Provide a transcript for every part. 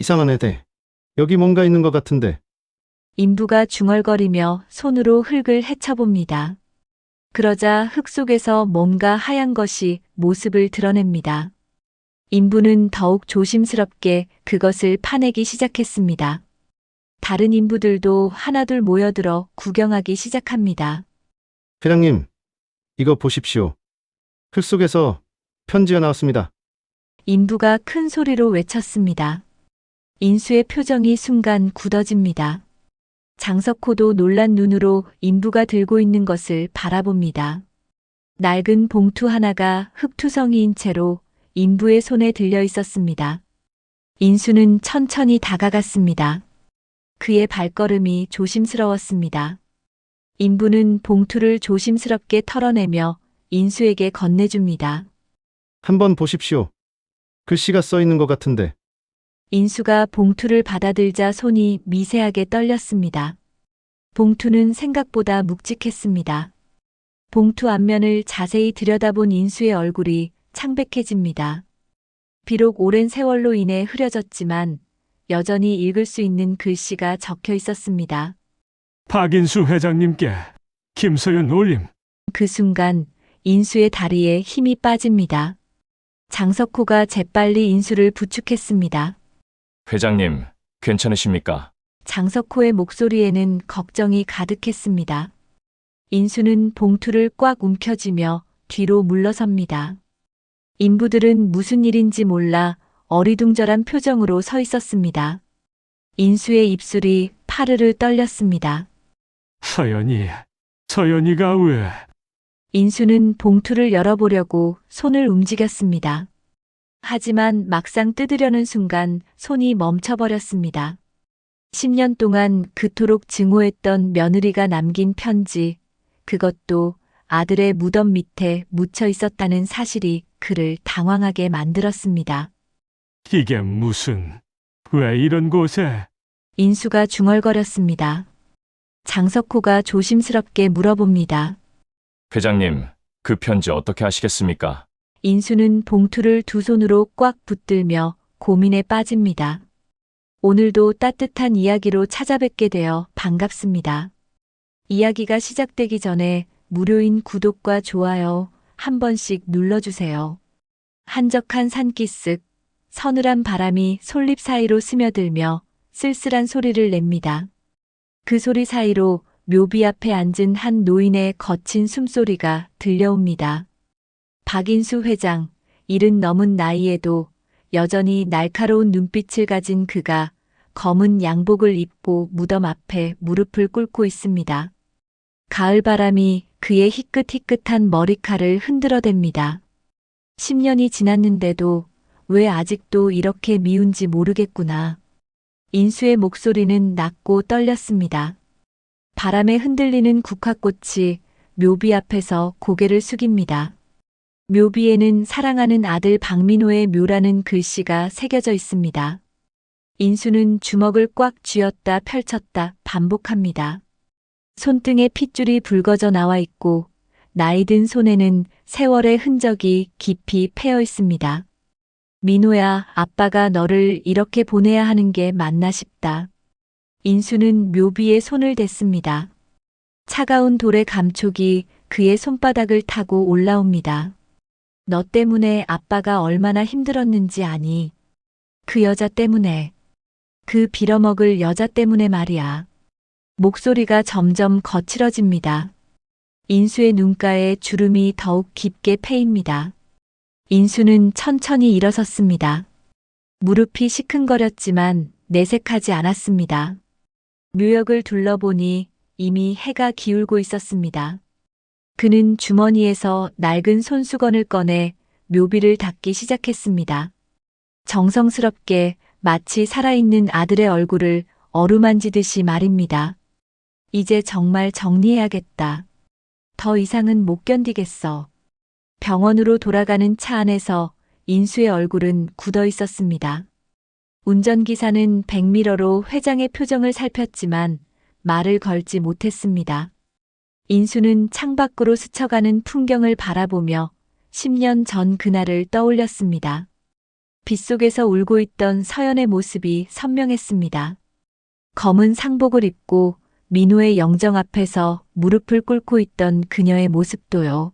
이상한 애대. 여기 뭔가 있는 것 같은데. 인부가 중얼거리며 손으로 흙을 헤쳐봅니다. 그러자 흙 속에서 뭔가 하얀 것이 모습을 드러냅니다. 인부는 더욱 조심스럽게 그것을 파내기 시작했습니다. 다른 인부들도 하나둘 모여들어 구경하기 시작합니다. 회장님, 이거 보십시오. 흙 속에서 편지가 나왔습니다. 인부가 큰 소리로 외쳤습니다. 인수의 표정이 순간 굳어집니다. 장석호도 놀란 눈으로 인부가 들고 있는 것을 바라봅니다. 낡은 봉투 하나가 흙투성이인 채로 인부의 손에 들려 있었습니다. 인수는 천천히 다가갔습니다. 그의 발걸음이 조심스러웠습니다. 인부는 봉투를 조심스럽게 털어내며 인수에게 건네줍니다. 한번 보십시오. 글씨가 써 있는 것 같은데. 인수가 봉투를 받아들자 손이 미세하게 떨렸습니다. 봉투는 생각보다 묵직했습니다. 봉투 앞면을 자세히 들여다본 인수의 얼굴이 창백해집니다. 비록 오랜 세월로 인해 흐려졌지만 여전히 읽을 수 있는 글씨가 적혀 있었습니다. 박인수 회장님께 김서윤 올림. 그 순간 인수의 다리에 힘이 빠집니다. 장석호가 재빨리 인수를 부축했습니다. 회장님, 괜찮으십니까? 장석호의 목소리에는 걱정이 가득했습니다. 인수는 봉투를 꽉 움켜쥐며 뒤로 물러섭니다. 인부들은 무슨 일인지 몰라 어리둥절한 표정으로 서 있었습니다. 인수의 입술이 파르르 떨렸습니다. 서연이가 왜? 인수는 봉투를 열어보려고 손을 움직였습니다. 하지만 막상 뜯으려는 순간 손이 멈춰버렸습니다. 10년 동안 그토록 증오했던 며느리가 남긴 편지, 그것도 아들의 무덤 밑에 묻혀 있었다는 사실이 그를 당황하게 만들었습니다. 이게 왜 이런 곳에? 인수가 중얼거렸습니다. 장석호가 조심스럽게 물어봅니다. 회장님, 그 편지 어떻게 하시겠습니까? 인수는 봉투를 두 손으로 꽉 붙들며 고민에 빠집니다. 오늘도 따뜻한 이야기로 찾아뵙게 되어 반갑습니다. 이야기가 시작되기 전에 무료인 구독과 좋아요 한 번씩 눌러주세요. 한적한 산기슭, 서늘한 바람이 솔잎 사이로 스며들며 쓸쓸한 소리를 냅니다. 그 소리 사이로 묘비 앞에 앉은 한 노인의 거친 숨소리가 들려옵니다. 박인수 회장, 70 넘은 나이에도 여전히 날카로운 눈빛을 가진 그가 검은 양복을 입고 무덤 앞에 무릎을 꿇고 있습니다. 가을 바람이 그의 희끗희끗한 머리칼을 흔들어댑니다. 10년이 지났는데도 왜 아직도 이렇게 미운지 모르겠구나. 인수의 목소리는 낮고 떨렸습니다. 바람에 흔들리는 국화꽃이 묘비 앞에서 고개를 숙입니다. 묘비에는 사랑하는 아들 박민호의 묘라는 글씨가 새겨져 있습니다. 인수는 주먹을 꽉 쥐었다 펼쳤다 반복합니다. 손등에 핏줄이 붉어져 나와 있고 나이든 손에는 세월의 흔적이 깊이 패여 있습니다. 민호야, 아빠가 너를 이렇게 보내야 하는 게 맞나 싶다. 인수는 묘비에 손을 댔습니다. 차가운 돌의 감촉이 그의 손바닥을 타고 올라옵니다. 너 때문에 아빠가 얼마나 힘들었는지 아니? 그 여자 때문에. 그 빌어먹을 여자 때문에 말이야. 목소리가 점점 거칠어집니다. 인수의 눈가에 주름이 더욱 깊게 패입니다. 인수는 천천히 일어섰습니다. 무릎이 시큰거렸지만 내색하지 않았습니다. 묘역을 둘러보니 이미 해가 기울고 있었습니다. 그는 주머니에서 낡은 손수건을 꺼내 묘비를 닦기 시작했습니다. 정성스럽게 마치 살아있는 아들의 얼굴을 어루만지듯이 말입니다. 이제 정말 정리해야겠다. 더 이상은 못 견디겠어. 병원으로 돌아가는 차 안에서 인수의 얼굴은 굳어 있었습니다. 운전기사는 백미러로 회장의 표정을 살폈지만 말을 걸지 못했습니다. 인수는 창밖으로 스쳐가는 풍경을 바라보며 10년 전 그날을 떠올렸습니다. 빗속에서 울고 있던 서연의 모습이 선명했습니다. 검은 상복을 입고 민호의 영정 앞에서 무릎을 꿇고 있던 그녀의 모습도요.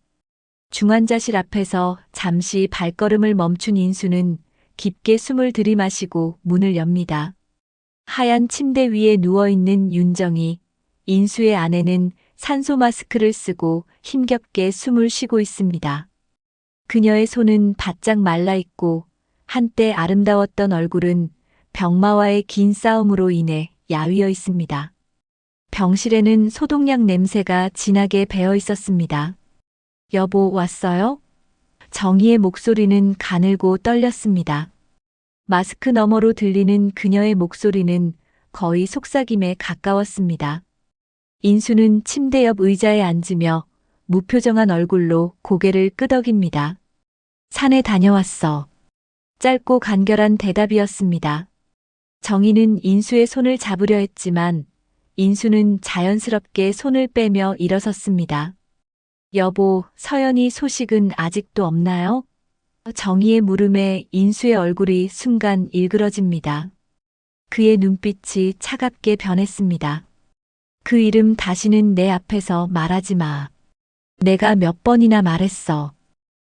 중환자실 앞에서 잠시 발걸음을 멈춘 인수는 깊게 숨을 들이마시고 문을 엽니다. 하얀 침대 위에 누워있는 윤정이, 인수의 아내는 산소 마스크를 쓰고 힘겹게 숨을 쉬고 있습니다. 그녀의 손은 바짝 말라있고 한때 아름다웠던 얼굴은 병마와의 긴 싸움으로 인해 야위어 있습니다. 병실에는 소독약 냄새가 진하게 배어 있었습니다. 여보, 왔어요? 정희의 목소리는 가늘고 떨렸습니다. 마스크 너머로 들리는 그녀의 목소리는 거의 속삭임에 가까웠습니다. 인수는 침대 옆 의자에 앉으며 무표정한 얼굴로 고개를 끄덕입니다. 산에 다녀왔어. 짧고 간결한 대답이었습니다. 정희는 인수의 손을 잡으려 했지만 인수는 자연스럽게 손을 빼며 일어섰습니다. 여보, 서연이 소식은 아직도 없나요? 정희의 물음에 인수의 얼굴이 순간 일그러집니다. 그의 눈빛이 차갑게 변했습니다. 그 이름 다시는 내 앞에서 말하지 마. 내가 몇 번이나 말했어.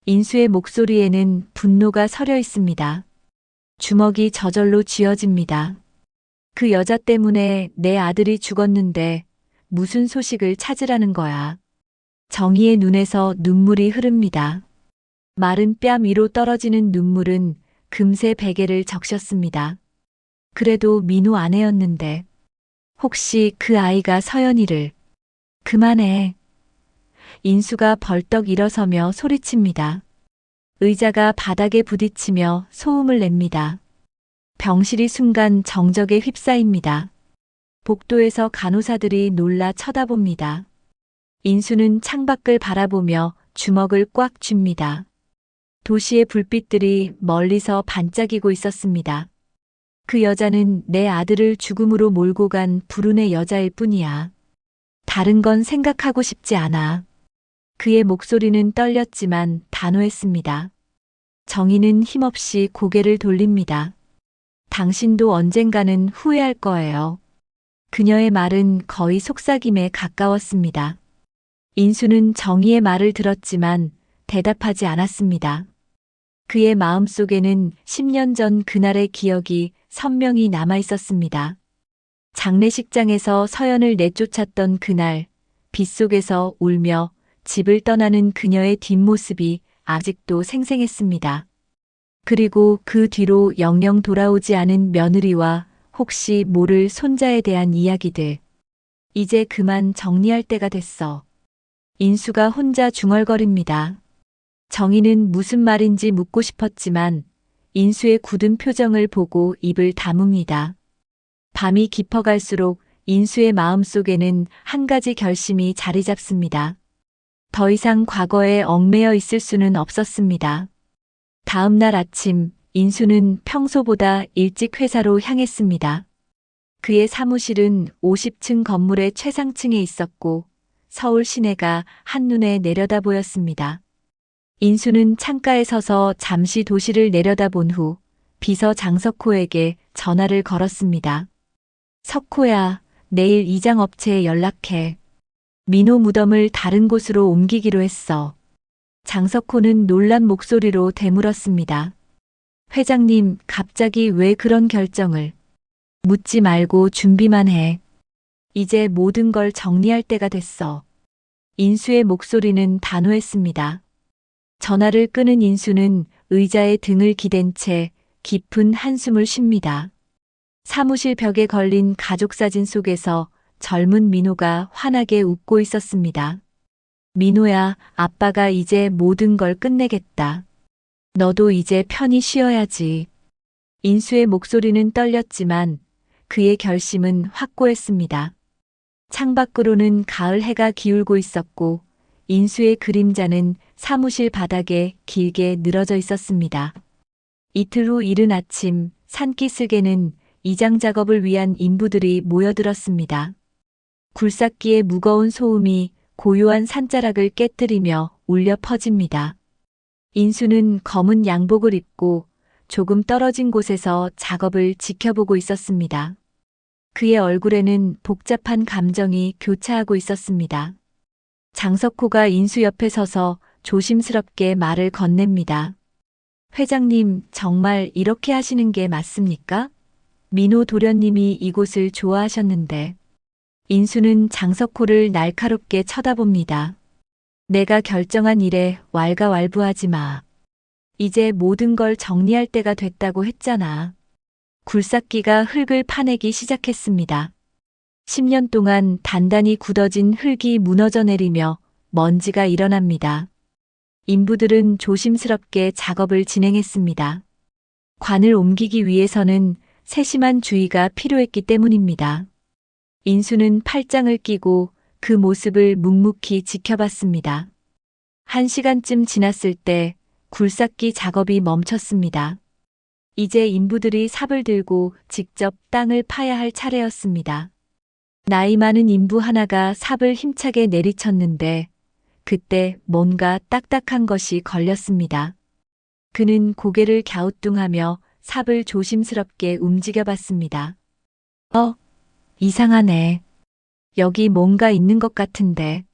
인수의 목소리에는 분노가 서려 있습니다. 주먹이 저절로 쥐어집니다. 그 여자 때문에 내 아들이 죽었는데 무슨 소식을 찾으라는 거야. 정희의 눈에서 눈물이 흐릅니다. 마른 뺨 위로 떨어지는 눈물은 금세 베개를 적셨습니다. 그래도 민호 아내였는데 혹시 그 아이가 서연이를. 그만해. 인수가 벌떡 일어서며 소리칩니다. 의자가 바닥에 부딪히며 소음을 냅니다. 병실이 순간 정적에 휩싸입니다. 복도에서 간호사들이 놀라 쳐다봅니다. 인수는 창밖을 바라보며 주먹을 꽉 쥡니다. 도시의 불빛들이 멀리서 반짝이고 있었습니다. 그 여자는 내 아들을 죽음으로 몰고 간 불운의 여자일 뿐이야. 다른 건 생각하고 싶지 않아. 그의 목소리는 떨렸지만 단호했습니다. 정희는 힘없이 고개를 돌립니다. 당신도 언젠가는 후회할 거예요. 그녀의 말은 거의 속삭임에 가까웠습니다. 인수는 정희의 말을 들었지만 대답하지 않았습니다. 그의 마음속에는 10년 전 그날의 기억이 선명히 남아 있었습니다. 장례식장에서 서연을 내쫓았던 그날, 빗속에서 울며 집을 떠나는 그녀의 뒷모습이 아직도 생생했습니다. 그리고 그 뒤로 영영 돌아오지 않은 며느리와 혹시 모를 손자에 대한 이야기들. 이제 그만 정리할 때가 됐어. 인수가 혼자 중얼거립니다. 정희는 무슨 말인지 묻고 싶었지만 인수의 굳은 표정을 보고 입을 다뭅니다. 밤이 깊어갈수록 인수의 마음속에는 한 가지 결심이 자리 잡습니다. 더 이상 과거에 얽매여 있을 수는 없었습니다. 다음 날 아침, 인수는 평소보다 일찍 회사로 향했습니다. 그의 사무실은 50층 건물의 최상층에 있었고 서울 시내가 한눈에 내려다 보였습니다. 인수는 창가에 서서 잠시 도시를 내려다본 후 비서 장석호에게 전화를 걸었습니다. 석호야, 내일 이장업체에 연락해. 민호 무덤을 다른 곳으로 옮기기로 했어. 장석호는 놀란 목소리로 되물었습니다. 회장님, 갑자기 왜 그런 결정을? 묻지 말고 준비만 해. 이제 모든 걸 정리할 때가 됐어. 인수의 목소리는 단호했습니다. 전화를 끄는 인수는 의자에 등을 기댄 채 깊은 한숨을 쉽니다. 사무실 벽에 걸린 가족사진 속에서 젊은 민호가 환하게 웃고 있었습니다. 민호야, 아빠가 이제 모든 걸 끝내겠다. 너도 이제 편히 쉬어야지. 인수의 목소리는 떨렸지만 그의 결심은 확고했습니다. 창밖으로는 가을 해가 기울고 있었고 인수의 그림자는 사무실 바닥에 길게 늘어져 있었습니다. 이틀 후 이른 아침, 산기슭에는 이장 작업을 위한 인부들이 모여들었습니다. 굴삭기의 무거운 소음이 고요한 산자락을 깨뜨리며 울려 퍼집니다. 인수는 검은 양복을 입고 조금 떨어진 곳에서 작업을 지켜보고 있었습니다. 그의 얼굴에는 복잡한 감정이 교차하고 있었습니다. 장석호가 인수 옆에 서서 조심스럽게 말을 건넵니다. 회장님, 정말 이렇게 하시는 게 맞습니까? 민호 도련님이 이곳을 좋아하셨는데. 인수는 장석호를 날카롭게 쳐다봅니다. 내가 결정한 일에 왈가왈부하지 마. 이제 모든 걸 정리할 때가 됐다고 했잖아. 굴삭기가 흙을 파내기 시작했습니다. 10년 동안 단단히 굳어진 흙이 무너져 내리며 먼지가 일어납니다. 인부들은 조심스럽게 작업을 진행했습니다. 관을 옮기기 위해서는 세심한 주의가 필요했기 때문입니다. 인수는 팔짱을 끼고 그 모습을 묵묵히 지켜봤습니다. 1시간쯤 지났을 때 굴삭기 작업이 멈췄습니다. 이제 인부들이 삽을 들고 직접 땅을 파야 할 차례였습니다. 나이 많은 인부 하나가 삽을 힘차게 내리쳤는데 그때 뭔가 딱딱한 것이 걸렸습니다. 그는 고개를 갸우뚱하며 삽을 조심스럽게 움직여봤습니다. 이상하네. 여기 뭔가 있는 것 같은데.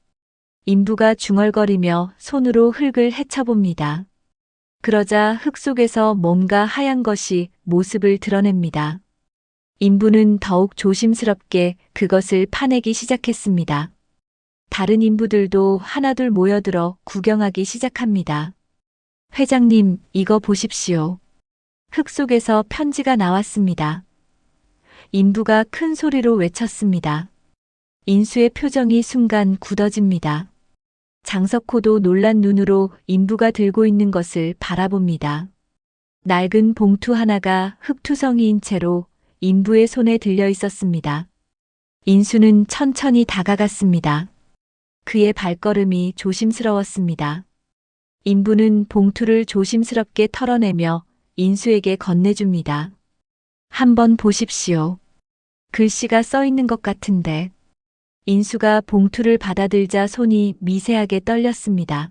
인부가 중얼거리며 손으로 흙을 헤쳐봅니다. 그러자 흙 속에서 뭔가 하얀 것이 모습을 드러냅니다. 인부는 더욱 조심스럽게 그것을 파내기 시작했습니다. 다른 인부들도 하나둘 모여들어 구경하기 시작합니다. 회장님, 이거 보십시오. 흙 속에서 편지가 나왔습니다. 인부가 큰 소리로 외쳤습니다. 인수의 표정이 순간 굳어집니다. 장석호도 놀란 눈으로 인부가 들고 있는 것을 바라봅니다. 낡은 봉투 하나가 흙투성이인 채로 인부의 손에 들려 있었습니다. 인수는 천천히 다가갔습니다. 그의 발걸음이 조심스러웠습니다. 인부는 봉투를 조심스럽게 털어내며 인수에게 건네줍니다. 한번 보십시오. 글씨가 써 있는 것 같은데. 인수가 봉투를 받아들자 손이 미세하게 떨렸습니다.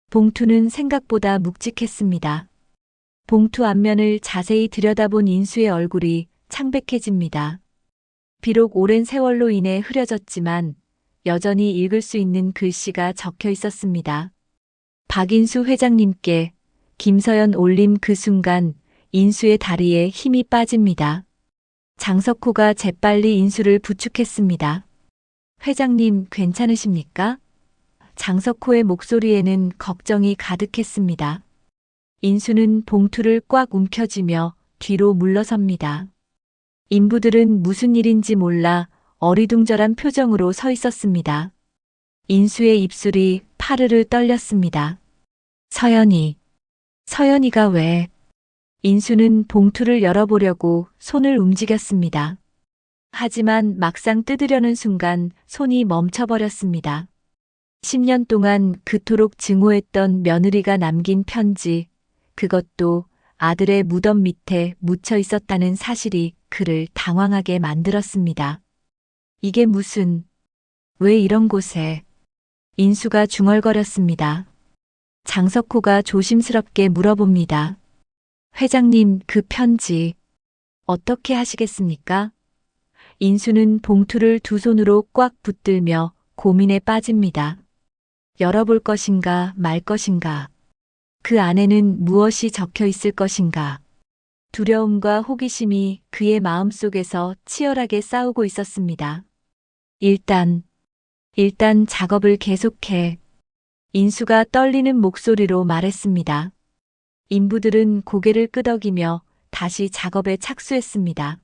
봉투는 생각보다 묵직했습니다. 봉투 앞면을 자세히 들여다본 인수의 얼굴이 창백해집니다. 비록 오랜 세월로 인해 흐려졌지만 여전히 읽을 수 있는 글씨가 적혀 있었습니다. 박인수 회장님께 김서연 올림. 그 순간 인수의 다리에 힘이 빠집니다. 장석호가 재빨리 인수를 부축했습니다. 회장님, 괜찮으십니까? 장석호의 목소리에는 걱정이 가득했습니다. 인수는 봉투를 꽉 움켜쥐며 뒤로 물러섭니다. 인부들은 무슨 일인지 몰라 어리둥절한 표정으로 서 있었습니다. 인수의 입술이 파르르 떨렸습니다. 서연이가 왜? 인수는 봉투를 열어보려고 손을 움직였습니다. 하지만 막상 뜯으려는 순간 손이 멈춰버렸습니다. 10년 동안 그토록 증오했던 며느리가 남긴 편지, 그것도 아들의 무덤 밑에 묻혀 있었다는 사실이 그를 당황하게 만들었습니다. 이게 왜 이런 곳에? 인수가 중얼거렸습니다. 장석호가 조심스럽게 물어봅니다. 회장님, 그 편지 어떻게 하시겠습니까? 인수는 봉투를 두 손으로 꽉 붙들며 고민에 빠집니다. 열어볼 것인가 말 것인가? 그 안에는 무엇이 적혀 있을 것인가? 두려움과 호기심이 그의 마음속에서 치열하게 싸우고 있었습니다. 일단 작업을 계속해. 인수가 떨리는 목소리로 말했습니다. 인부들은 고개를 끄덕이며 다시 작업에 착수했습니다.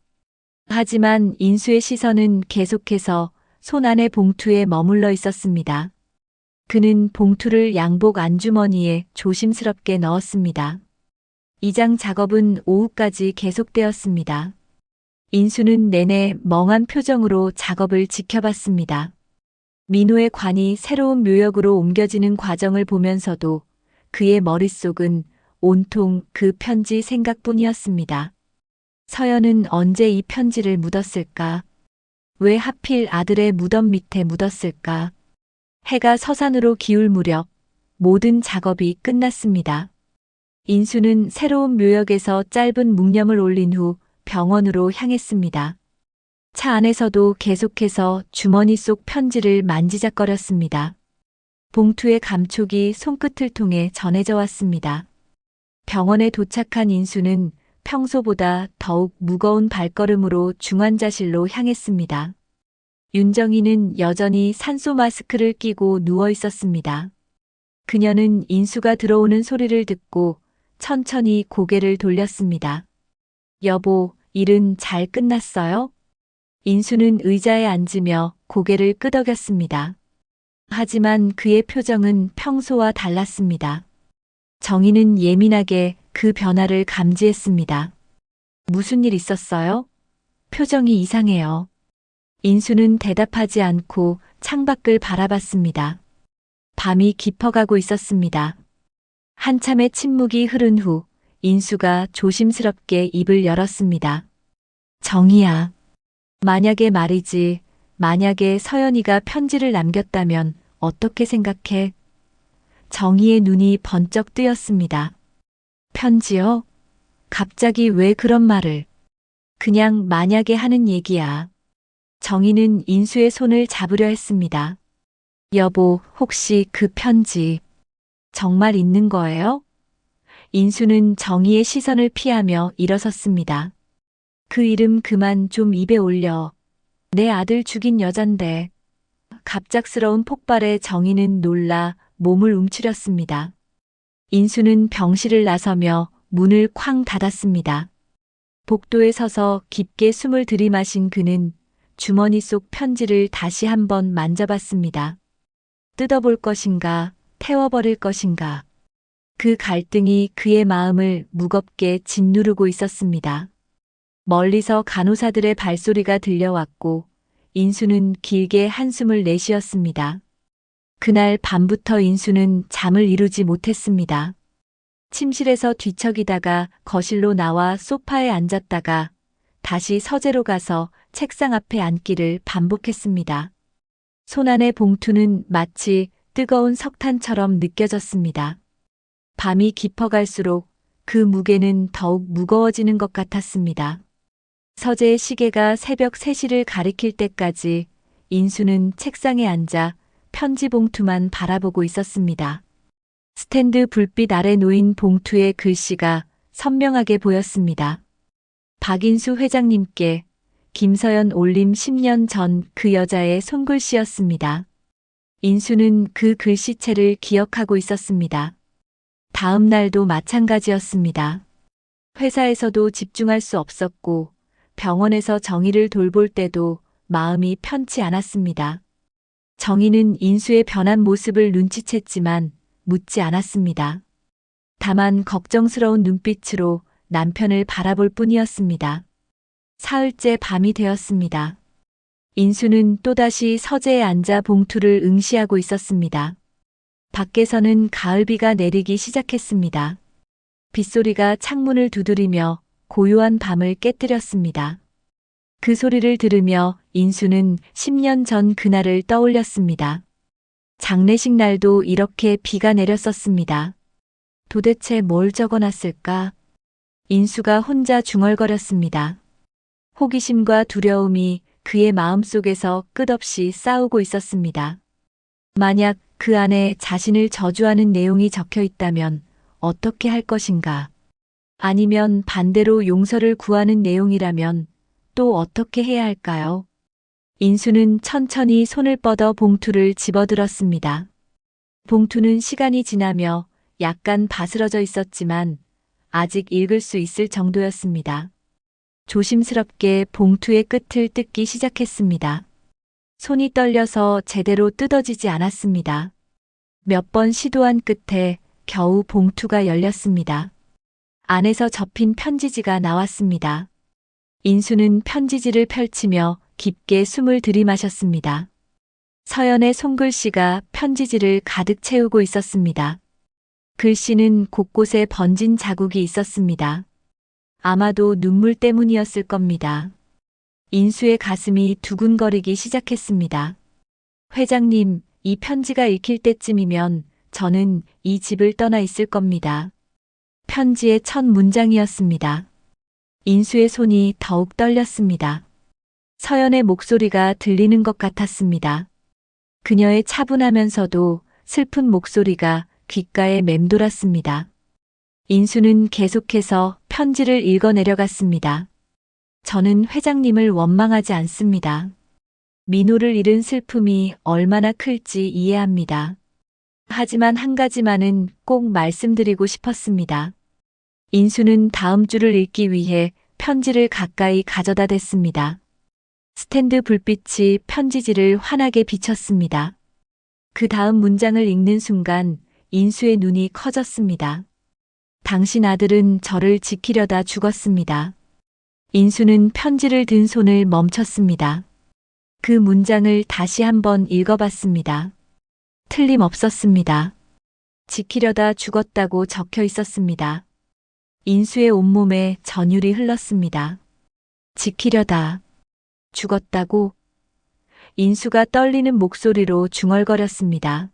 하지만 인수의 시선은 계속해서 손 안의 봉투에 머물러 있었습니다. 그는 봉투를 양복 안주머니에 조심스럽게 넣었습니다. 이장 작업은 오후까지 계속되었습니다. 인수는 내내 멍한 표정으로 작업을 지켜봤습니다. 민호의 관이 새로운 묘역으로 옮겨지는 과정을 보면서도 그의 머릿속은 온통 그 편지 생각뿐이었습니다. 서연은 언제 이 편지를 묻었을까? 왜 하필 아들의 무덤 밑에 묻었을까? 해가 서산으로 기울 무렵 모든 작업이 끝났습니다. 인수는 새로운 묘역에서 짧은 묵념을 올린 후 병원으로 향했습니다. 차 안에서도 계속해서 주머니 속 편지를 만지작거렸습니다. 봉투의 감촉이 손끝을 통해 전해져 왔습니다. 병원에 도착한 인수는 평소보다 더욱 무거운 발걸음으로 중환자실로 향했습니다. 윤정희는 여전히 산소 마스크를 끼고 누워 있었습니다. 그녀는 인수가 들어오는 소리를 듣고 천천히 고개를 돌렸습니다. 여보, 일은 잘 끝났어요? 인수는 의자에 앉으며 고개를 끄덕였습니다. 하지만 그의 표정은 평소와 달랐습니다. 정희는 예민하게 그 변화를 감지했습니다. 무슨 일 있었어요? 표정이 이상해요. 인수는 대답하지 않고 창밖을 바라봤습니다. 밤이 깊어가고 있었습니다. 한참의 침묵이 흐른 후 인수가 조심스럽게 입을 열었습니다. 정희야. 만약에 말이지, 만약에 서연이가 편지를 남겼다면 어떻게 생각해? 정희의 눈이 번쩍 뜨였습니다. 편지요? 갑자기 왜 그런 말을? 그냥 만약에 하는 얘기야. 정희는 인수의 손을 잡으려 했습니다. 여보, 혹시 그 편지 정말 있는 거예요? 인수는 정희의 시선을 피하며 일어섰습니다. 그 이름 그만 좀 입에 올려. 내 아들 죽인 여잔데. 갑작스러운 폭발에 정희는 놀라 몸을 움츠렸습니다. 인수는 병실을 나서며 문을 쾅 닫았습니다. 복도에 서서 깊게 숨을 들이마신 그는 주머니 속 편지를 다시 한번 만져봤습니다. 뜯어볼 것인가, 태워버릴 것인가. 그 갈등이 그의 마음을 무겁게 짓누르고 있었습니다. 멀리서 간호사들의 발소리가 들려왔고 인수는 길게 한숨을 내쉬었습니다. 그날 밤부터 인수는 잠을 이루지 못했습니다. 침실에서 뒤척이다가 거실로 나와 소파에 앉았다가 다시 서재로 가서 책상 앞에 앉기를 반복했습니다. 손안의 봉투는 마치 뜨거운 석탄처럼 느껴졌습니다. 밤이 깊어갈수록 그 무게는 더욱 무거워지는 것 같았습니다. 서재의 시계가 새벽 3시를 가리킬 때까지 인수는 책상에 앉아 편지 봉투만 바라보고 있었습니다. 스탠드 불빛 아래 놓인 봉투의 글씨가 선명하게 보였습니다. 박인수 회장님께 김서연 올림 10년 전 그 여자의 손글씨였습니다. 인수는 그 글씨체를 기억하고 있었습니다. 다음 날도 마찬가지였습니다. 회사에서도 집중할 수 없었고 병원에서 정희를 돌볼 때도 마음이 편치 않았습니다. 정희는 인수의 변한 모습을 눈치챘지만 묻지 않았습니다. 다만 걱정스러운 눈빛으로 남편을 바라볼 뿐이었습니다. 사흘째 밤이 되었습니다. 인수는 또다시 서재에 앉아 봉투를 응시하고 있었습니다. 밖에서는 가을비가 내리기 시작했습니다. 빗소리가 창문을 두드리며 고요한 밤을 깨뜨렸습니다. 그 소리를 들으며 인수는 10년 전 그날을 떠올렸습니다. 장례식 날도 이렇게 비가 내렸었습니다. 도대체 뭘 적어놨을까? 인수가 혼자 중얼거렸습니다. 호기심과 두려움이 그의 마음속에서 끝없이 싸우고 있었습니다. 만약 그 안에 자신을 저주하는 내용이 적혀 있다면 어떻게 할 것인가? 아니면 반대로 용서를 구하는 내용이라면 또 어떻게 해야 할까요? 인수는 천천히 손을 뻗어 봉투를 집어들었습니다. 봉투는 시간이 지나며 약간 바스러져 있었지만 아직 읽을 수 있을 정도였습니다. 조심스럽게 봉투의 끝을 뜯기 시작했습니다. 손이 떨려서 제대로 뜯어지지 않았습니다. 몇 번 시도한 끝에 겨우 봉투가 열렸습니다. 안에서 접힌 편지지가 나왔습니다. 인수는 편지지를 펼치며 깊게 숨을 들이마셨습니다. 서연의 손글씨가 편지지를 가득 채우고 있었습니다. 글씨는 곳곳에 번진 자국이 있었습니다. 아마도 눈물 때문이었을 겁니다. 인수의 가슴이 두근거리기 시작했습니다. 회장님, 이 편지가 읽힐 때쯤이면 저는 이 집을 떠나 있을 겁니다. 편지의 첫 문장이었습니다. 인수의 손이 더욱 떨렸습니다. 서연의 목소리가 들리는 것 같았습니다. 그녀의 차분하면서도 슬픈 목소리가 귓가에 맴돌았습니다. 인수는 계속해서 편지를 읽어 내려갔습니다. 저는 회장님을 원망하지 않습니다. 민호를 잃은 슬픔이 얼마나 클지 이해합니다. 하지만 한 가지만은 꼭 말씀드리고 싶었습니다. 인수는 다음 줄을 읽기 위해 편지를 가까이 가져다 댔습니다. 스탠드 불빛이 편지지를 환하게 비쳤습니다. 그 다음 문장을 읽는 순간 인수의 눈이 커졌습니다. 당신 아들은 저를 지키려다 죽었습니다. 인수는 편지를 든 손을 멈췄습니다. 그 문장을 다시 한번 읽어봤습니다. 틀림없었습니다. 지키려다 죽었다고 적혀 있었습니다. 인수의 온몸에 전율이 흘렀습니다. 지키려다 죽었다고? 인수가 떨리는 목소리로 중얼거렸습니다.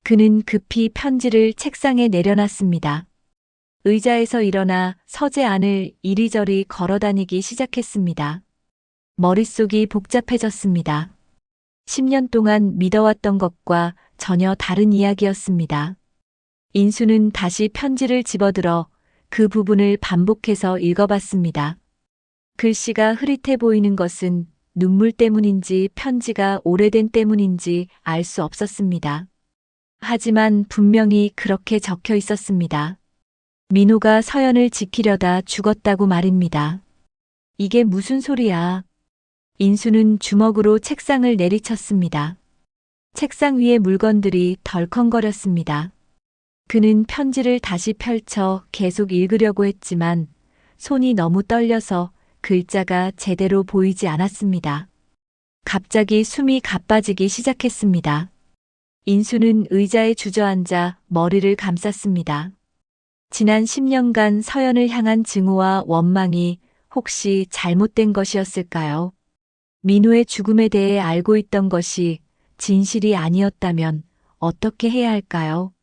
그는 급히 편지를 책상에 내려놨습니다. 의자에서 일어나 서재 안을 이리저리 걸어다니기 시작했습니다. 머릿속이 복잡해졌습니다. 10년 동안 믿어왔던 것과 전혀 다른 이야기였습니다. 인수는 다시 편지를 집어들어 그 부분을 반복해서 읽어봤습니다. 글씨가 흐릿해 보이는 것은 눈물 때문인지 편지가 오래된 때문인지 알 수 없었습니다. 하지만 분명히 그렇게 적혀 있었습니다. 민호가 서연을 지키려다 죽었다고 말입니다. 이게 무슨 소리야? 인수는 주먹으로 책상을 내리쳤습니다. 책상 위의 물건들이 덜컹거렸습니다. 그는 편지를 다시 펼쳐 계속 읽으려고 했지만 손이 너무 떨려서 글자가 제대로 보이지 않았습니다. 갑자기 숨이 가빠지기 시작했습니다. 인수는 의자에 주저앉아 머리를 감쌌습니다. 지난 10년간 서연을 향한 증오와 원망이 혹시 잘못된 것이었을까요? 민호의 죽음에 대해 알고 있던 것이 진실이 아니었다면 어떻게 해야 할까요?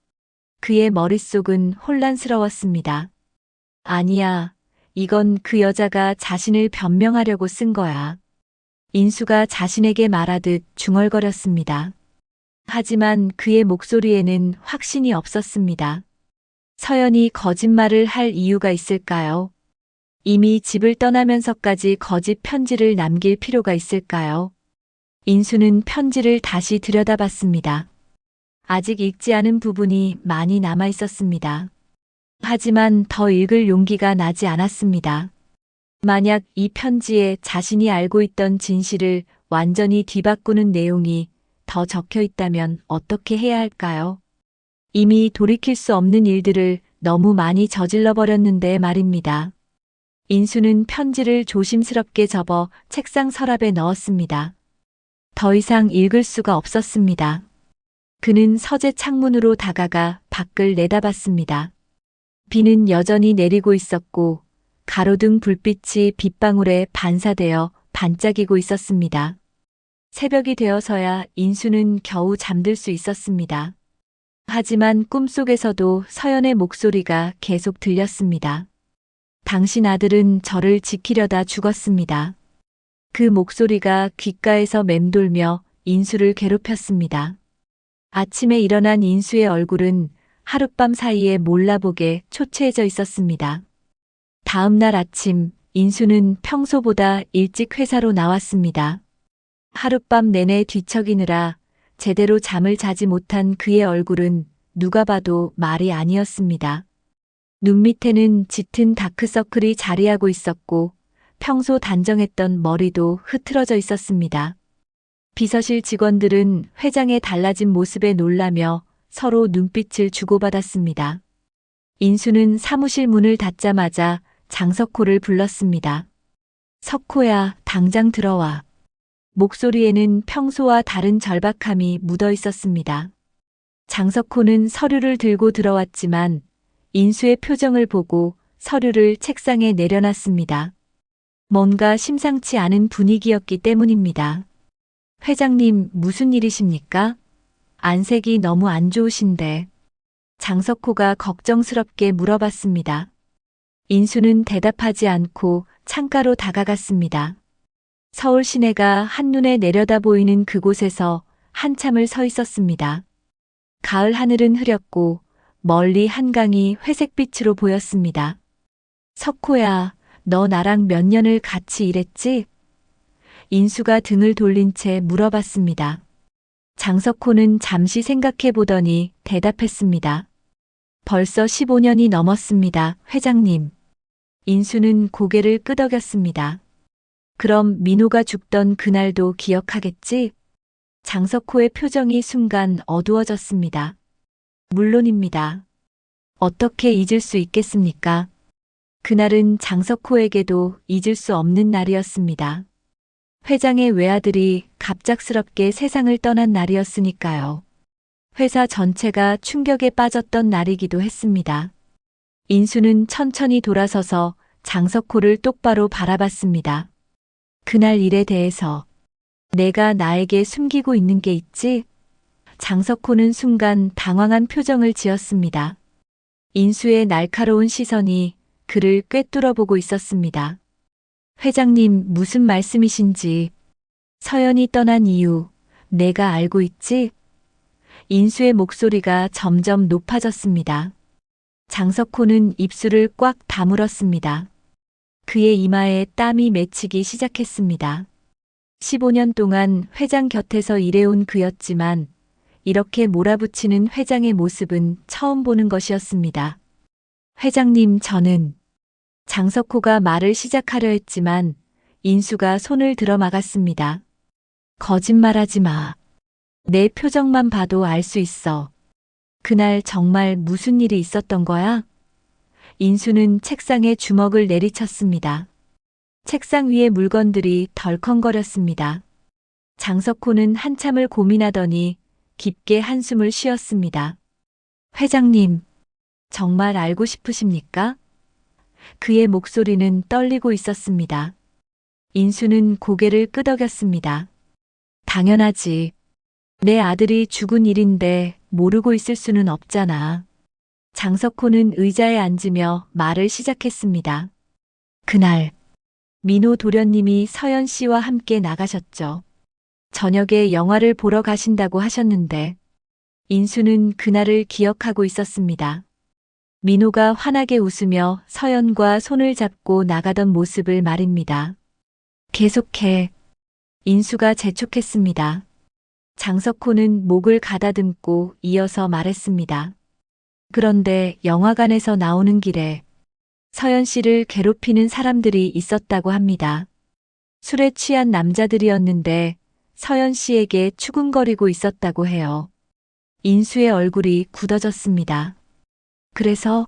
그의 머릿속은 혼란스러웠습니다. 아니야, 이건 그 여자가 자신을 변명하려고 쓴 거야. 인수가 자신에게 말하듯 중얼거렸습니다. 하지만 그의 목소리에는 확신이 없었습니다. 서연이 거짓말을 할 이유가 있을까요? 이미 집을 떠나면서까지 거짓 편지를 남길 필요가 있을까요? 인수는 편지를 다시 들여다봤습니다. 아직 읽지 않은 부분이 많이 남아 있었습니다. 하지만 더 읽을 용기가 나지 않았습니다. 만약 이 편지에 자신이 알고 있던 진실을 완전히 뒤바꾸는 내용이 더 적혀 있다면 어떻게 해야 할까요? 이미 돌이킬 수 없는 일들을 너무 많이 저질러 버렸는데 말입니다. 인수는 편지를 조심스럽게 접어 책상 서랍에 넣었습니다. 더 이상 읽을 수가 없었습니다. 그는 서재 창문으로 다가가 밖을 내다봤습니다. 비는 여전히 내리고 있었고 가로등 불빛이 빗방울에 반사되어 반짝이고 있었습니다. 새벽이 되어서야 인수는 겨우 잠들 수 있었습니다. 하지만 꿈속에서도 서연의 목소리가 계속 들렸습니다. 당신 아들은 저를 지키려다 죽었습니다. 그 목소리가 귓가에서 맴돌며 인수를 괴롭혔습니다. 아침에 일어난 인수의 얼굴은 하룻밤 사이에 몰라보게 초췌해져 있었습니다. 다음 날 아침 인수는 평소보다 일찍 회사로 나왔습니다. 하룻밤 내내 뒤척이느라 제대로 잠을 자지 못한 그의 얼굴은 누가 봐도 말이 아니었습니다. 눈 밑에는 짙은 다크서클이 자리하고 있었고 평소 단정했던 머리도 흐트러져 있었습니다. 비서실 직원들은 회장의 달라진 모습에 놀라며 서로 눈빛을 주고받았습니다. 인수는 사무실 문을 닫자마자 장석호를 불렀습니다. 석호야, 당장 들어와. 목소리에는 평소와 다른 절박함이 묻어 있었습니다. 장석호는 서류를 들고 들어왔지만 인수의 표정을 보고 서류를 책상에 내려놨습니다. 뭔가 심상치 않은 분위기였기 때문입니다. 회장님, 무슨 일이십니까? 안색이 너무 안 좋으신데. 장석호가 걱정스럽게 물어봤습니다. 인수는 대답하지 않고 창가로 다가갔습니다. 서울 시내가 한눈에 내려다 보이는 그곳에서 한참을 서 있었습니다. 가을 하늘은 흐렸고 멀리 한강이 회색빛으로 보였습니다. 석호야, 너 나랑 몇 년을 같이 일했지? 인수가 등을 돌린 채 물어봤습니다. 장석호는 잠시 생각해 보더니 대답했습니다. 벌써 15년이 넘었습니다, 회장님. 인수는 고개를 끄덕였습니다. 그럼 민호가 죽던 그날도 기억하겠지? 장석호의 표정이 순간 어두워졌습니다. 물론입니다. 어떻게 잊을 수 있겠습니까? 그날은 장석호에게도 잊을 수 없는 날이었습니다. 회장의 외아들이 갑작스럽게 세상을 떠난 날이었으니까요. 회사 전체가 충격에 빠졌던 날이기도 했습니다. 인수는 천천히 돌아서서 장석호를 똑바로 바라봤습니다. 그날 일에 대해서 내가 나에게 숨기고 있는 게 있지? 장석호는 순간 당황한 표정을 지었습니다. 인수의 날카로운 시선이 그를 꿰뚫어 보고 있었습니다. 회장님, 무슨 말씀이신지. 서연이 떠난 이유, 내가 알고 있지? 인수의 목소리가 점점 높아졌습니다. 장석호는 입술을 꽉 다물었습니다. 그의 이마에 땀이 맺히기 시작했습니다. 15년 동안 회장 곁에서 일해온 그였지만 이렇게 몰아붙이는 회장의 모습은 처음 보는 것이었습니다. 회장님, 저는 장석호가 말을 시작하려 했지만 인수가 손을 들어 막았습니다. 거짓말하지 마. 내 표정만 봐도 알 수 있어. 그날 정말 무슨 일이 있었던 거야? 인수는 책상에 주먹을 내리쳤습니다. 책상 위의 물건들이 덜컹거렸습니다. 장석호는 한참을 고민하더니 깊게 한숨을 쉬었습니다. 회장님, 정말 알고 싶으십니까? 그의 목소리는 떨리고 있었습니다. 인수는 고개를 끄덕였습니다. 당연하지. 내 아들이 죽은 일인데 모르고 있을 수는 없잖아. 장석호는 의자에 앉으며 말을 시작했습니다. 그날 민호 도련님이 서연 씨와 함께 나가셨죠. 저녁에 영화를 보러 가신다고 하셨는데 인수는 그날을 기억하고 있었습니다. 민호가 환하게 웃으며 서연과 손을 잡고 나가던 모습을 말입니다. 계속해. 인수가 재촉했습니다. 장석호는 목을 가다듬고 이어서 말했습니다. 그런데 영화관에서 나오는 길에 서연 씨를 괴롭히는 사람들이 있었다고 합니다. 술에 취한 남자들이었는데 서연 씨에게 추궁거리고 있었다고 해요. 인수의 얼굴이 굳어졌습니다. 그래서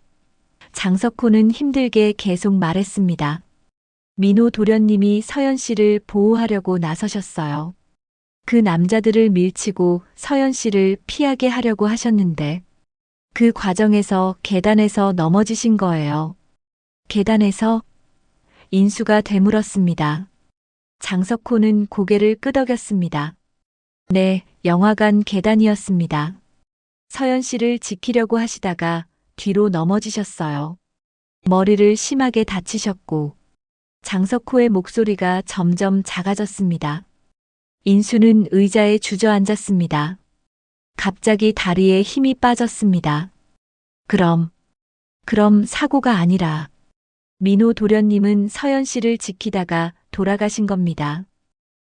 장석호는 힘들게 계속 말했습니다. 민호 도련님이 서연 씨를 보호하려고 나서셨어요. 그 남자들을 밀치고 서연 씨를 피하게 하려고 하셨는데 그 과정에서 계단에서 넘어지신 거예요. 계단에서? 인수가 되물었습니다. 장석호는 고개를 끄덕였습니다. 네, 영화관 계단이었습니다. 서연 씨를 지키려고 하시다가 뒤로 넘어지셨어요. 머리를 심하게 다치셨고 장석호의 목소리가 점점 작아졌습니다. 인수는 의자에 주저앉았습니다. 갑자기 다리에 힘이 빠졌습니다. 그럼 사고가 아니라 민호 도련님은 서연 씨를 지키다가 돌아가신 겁니다.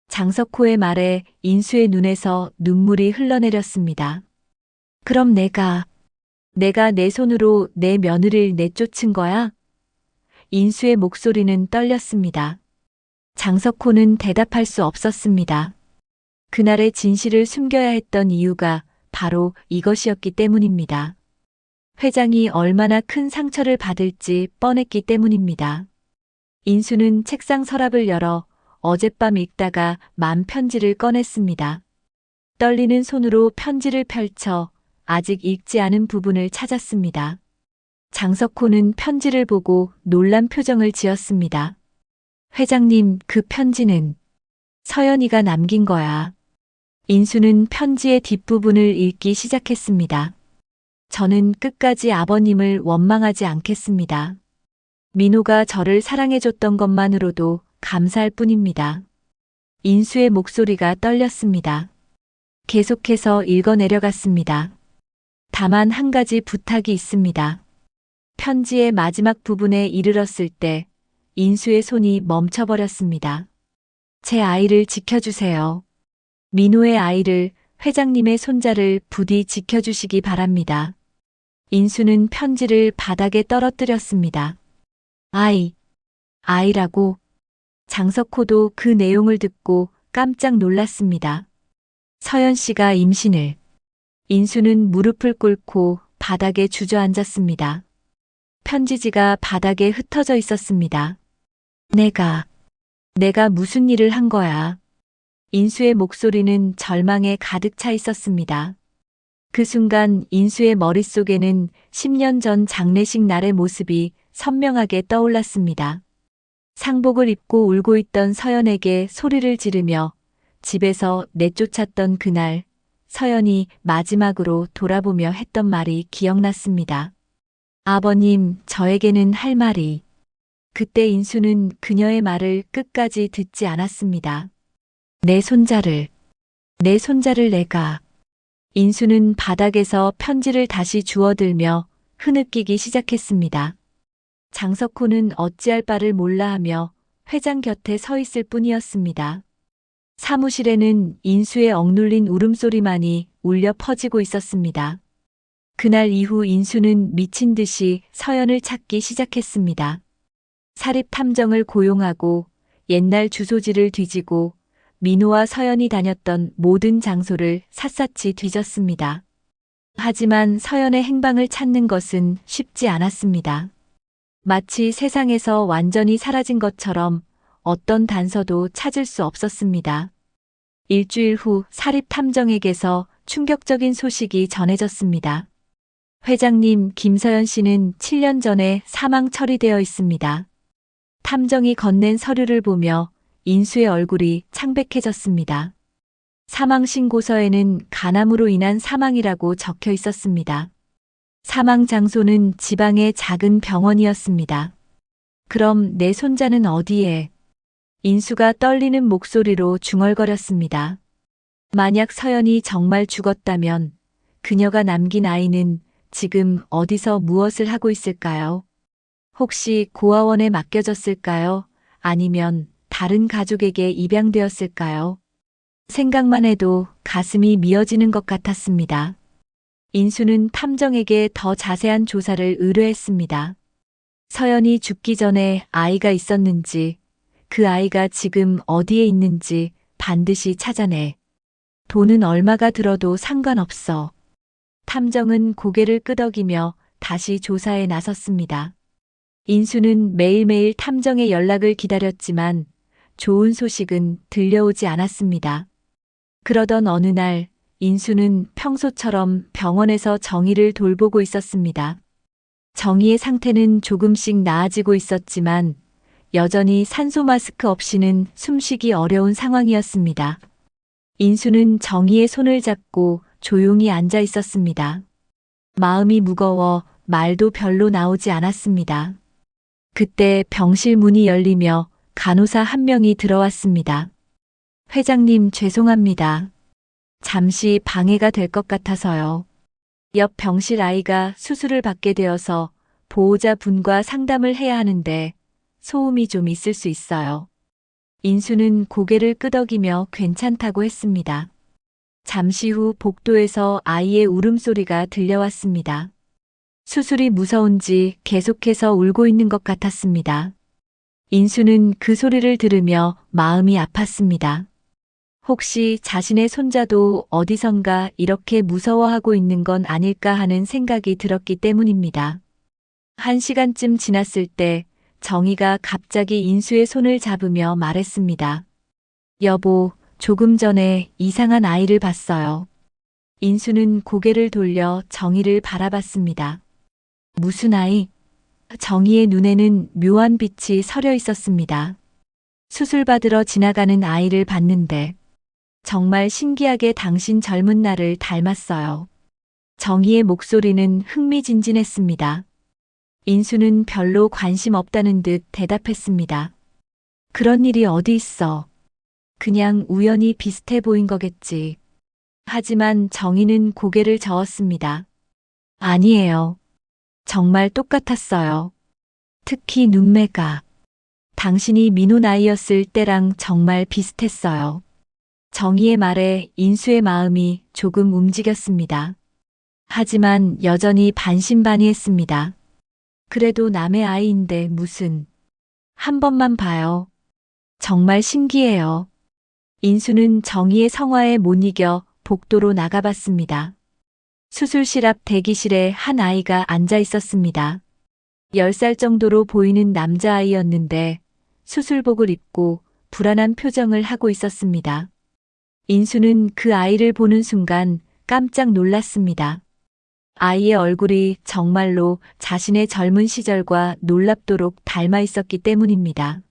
장석호의 말에 인수의 눈에서 눈물이 흘러내렸습니다. 그럼 내가 내 손으로 내 며느리를 내쫓은 거야? 인수의 목소리는 떨렸습니다. 장석호는 대답할 수 없었습니다. 그날의 진실을 숨겨야 했던 이유가 바로 이것이었기 때문입니다. 회장이 얼마나 큰 상처를 받을지 뻔했기 때문입니다. 인수는 책상 서랍을 열어 어젯밤 읽다가 만 편지를 꺼냈습니다. 떨리는 손으로 편지를 펼쳐 아직 읽지 않은 부분을 찾았습니다. 장석호는 편지를 보고 놀란 표정을 지었습니다. 회장님, 그 편지는 서연이가 남긴 거야. 인수는 편지의 뒷부분을 읽기 시작했습니다. 저는 끝까지 아버님을 원망하지 않겠습니다. 민호가 저를 사랑해줬던 것만으로도 감사할 뿐입니다. 인수의 목소리가 떨렸습니다. 계속해서 읽어내려갔습니다. 다만 한 가지 부탁이 있습니다. 편지의 마지막 부분에 이르렀을 때 인수의 손이 멈춰버렸습니다. 제 아이를 지켜주세요. 민호의 아이를, 회장님의 손자를 부디 지켜주시기 바랍니다. 인수는 편지를 바닥에 떨어뜨렸습니다. 아이라고. 장석호도 그 내용을 듣고 깜짝 놀랐습니다. 서연 씨가 임신을. 인수는 무릎을 꿇고 바닥에 주저앉았습니다. 편지지가 바닥에 흩어져 있었습니다. 내가 무슨 일을 한 거야? 인수의 목소리는 절망에 가득 차 있었습니다. 그 순간 인수의 머릿속에는 10년 전 장례식 날의 모습이 선명하게 떠올랐습니다. 상복을 입고 울고 있던 서연에게 소리를 지르며 집에서 내쫓았던 그날, 서연이 마지막으로 돌아보며 했던 말이 기억났습니다. 아버님, 저에게는 할 말이. 그때 인수는 그녀의 말을 끝까지 듣지 않았습니다. 내 손자를 내가. 인수는 바닥에서 편지를 다시 주워들며 흐느끼기 시작했습니다. 장석호는 어찌할 바를 몰라 하며 회장 곁에 서 있을 뿐이었습니다. 사무실에는 인수의 억눌린 울음소리만이 울려 퍼지고 있었습니다. 그날 이후 인수는 미친 듯이 서연을 찾기 시작했습니다. 사립탐정을 고용하고 옛날 주소지를 뒤지고 민호와 서연이 다녔던 모든 장소를 샅샅이 뒤졌습니다. 하지만 서연의 행방을 찾는 것은 쉽지 않았습니다. 마치 세상에서 완전히 사라진 것처럼 어떤 단서도 찾을 수 없었습니다. 일주일 후 사립탐정에게서 충격적인 소식이 전해졌습니다. 회장님 김서연 씨는 7년 전에 사망 처리되어 있습니다. 탐정이 건넨 서류를 보며 인수의 얼굴이 창백해졌습니다. 사망 신고서에는 간암으로 인한 사망이라고 적혀 있었습니다. 사망 장소는 지방의 작은 병원이었습니다. 그럼 내 손자는 어디에? 인수가 떨리는 목소리로 중얼거렸습니다. 만약 서연이 정말 죽었다면 그녀가 남긴 아이는 지금 어디서 무엇을 하고 있을까요? 혹시 고아원에 맡겨졌을까요? 아니면 다른 가족에게 입양되었을까요? 생각만 해도 가슴이 미어지는 것 같았습니다. 인수는 탐정에게 더 자세한 조사를 의뢰했습니다. 서연이 죽기 전에 아이가 있었는지, 그 아이가 지금 어디에 있는지 반드시 찾아내. 돈은 얼마가 들어도 상관없어. 탐정은 고개를 끄덕이며 다시 조사에 나섰습니다. 인수는 매일매일 탐정의 연락을 기다렸지만 좋은 소식은 들려오지 않았습니다. 그러던 어느 날 인수는 평소처럼 병원에서 정희를 돌보고 있었습니다. 정희의 상태는 조금씩 나아지고 있었지만 여전히 산소 마스크 없이는 숨쉬기 어려운 상황이었습니다. 인수는 정희의 손을 잡고 조용히 앉아 있었습니다. 마음이 무거워 말도 별로 나오지 않았습니다. 그때 병실 문이 열리며 간호사 한 명이 들어왔습니다. 회장님 죄송합니다. 잠시 방해가 될 것 같아서요. 옆 병실 아이가 수술을 받게 되어서 보호자분과 상담을 해야 하는데 소음이 좀 있을 수 있어요. 인수는 고개를 끄덕이며 괜찮다고 했습니다. 잠시 후 복도에서 아이의 울음소리가 들려왔습니다. 수술이 무서운지 계속해서 울고 있는 것 같았습니다. 인수는 그 소리를 들으며 마음이 아팠습니다. 혹시 자신의 손자도 어디선가 이렇게 무서워하고 있는 건 아닐까 하는 생각이 들었기 때문입니다. 1시간쯤 지났을 때 정희가 갑자기 인수의 손을 잡으며 말했습니다. 여보, 조금 전에 이상한 아이를 봤어요. 인수는 고개를 돌려 정희를 바라봤습니다. 무슨 아이? 정희의 눈에는 묘한 빛이 서려 있었습니다. 수술 받으러 지나가는 아이를 봤는데 정말 신기하게 당신 젊은 날을 닮았어요. 정희의 목소리는 흥미진진했습니다. 인수는 별로 관심 없다는 듯 대답했습니다. 그런 일이 어디 있어. 그냥 우연히 비슷해 보인 거겠지. 하지만 정희는 고개를 저었습니다. 아니에요. 정말 똑같았어요. 특히 눈매가. 당신이 민호 나이였을 때랑 정말 비슷했어요. 정희의 말에 인수의 마음이 조금 움직였습니다. 하지만 여전히 반신반의했습니다. 그래도 남의 아이인데 무슨. 한 번만 봐요. 정말 신기해요. 인수는 정희의 성화에 못 이겨 복도로 나가봤습니다. 수술실 앞 대기실에 한 아이가 앉아 있었습니다. 10살 정도로 보이는 남자아이였는데 수술복을 입고 불안한 표정을 하고 있었습니다. 인수는 그 아이를 보는 순간 깜짝 놀랐습니다. 아이의 얼굴이 정말로 자신의 젊은 시절과 놀랍도록 닮아 있었기 때문입니다.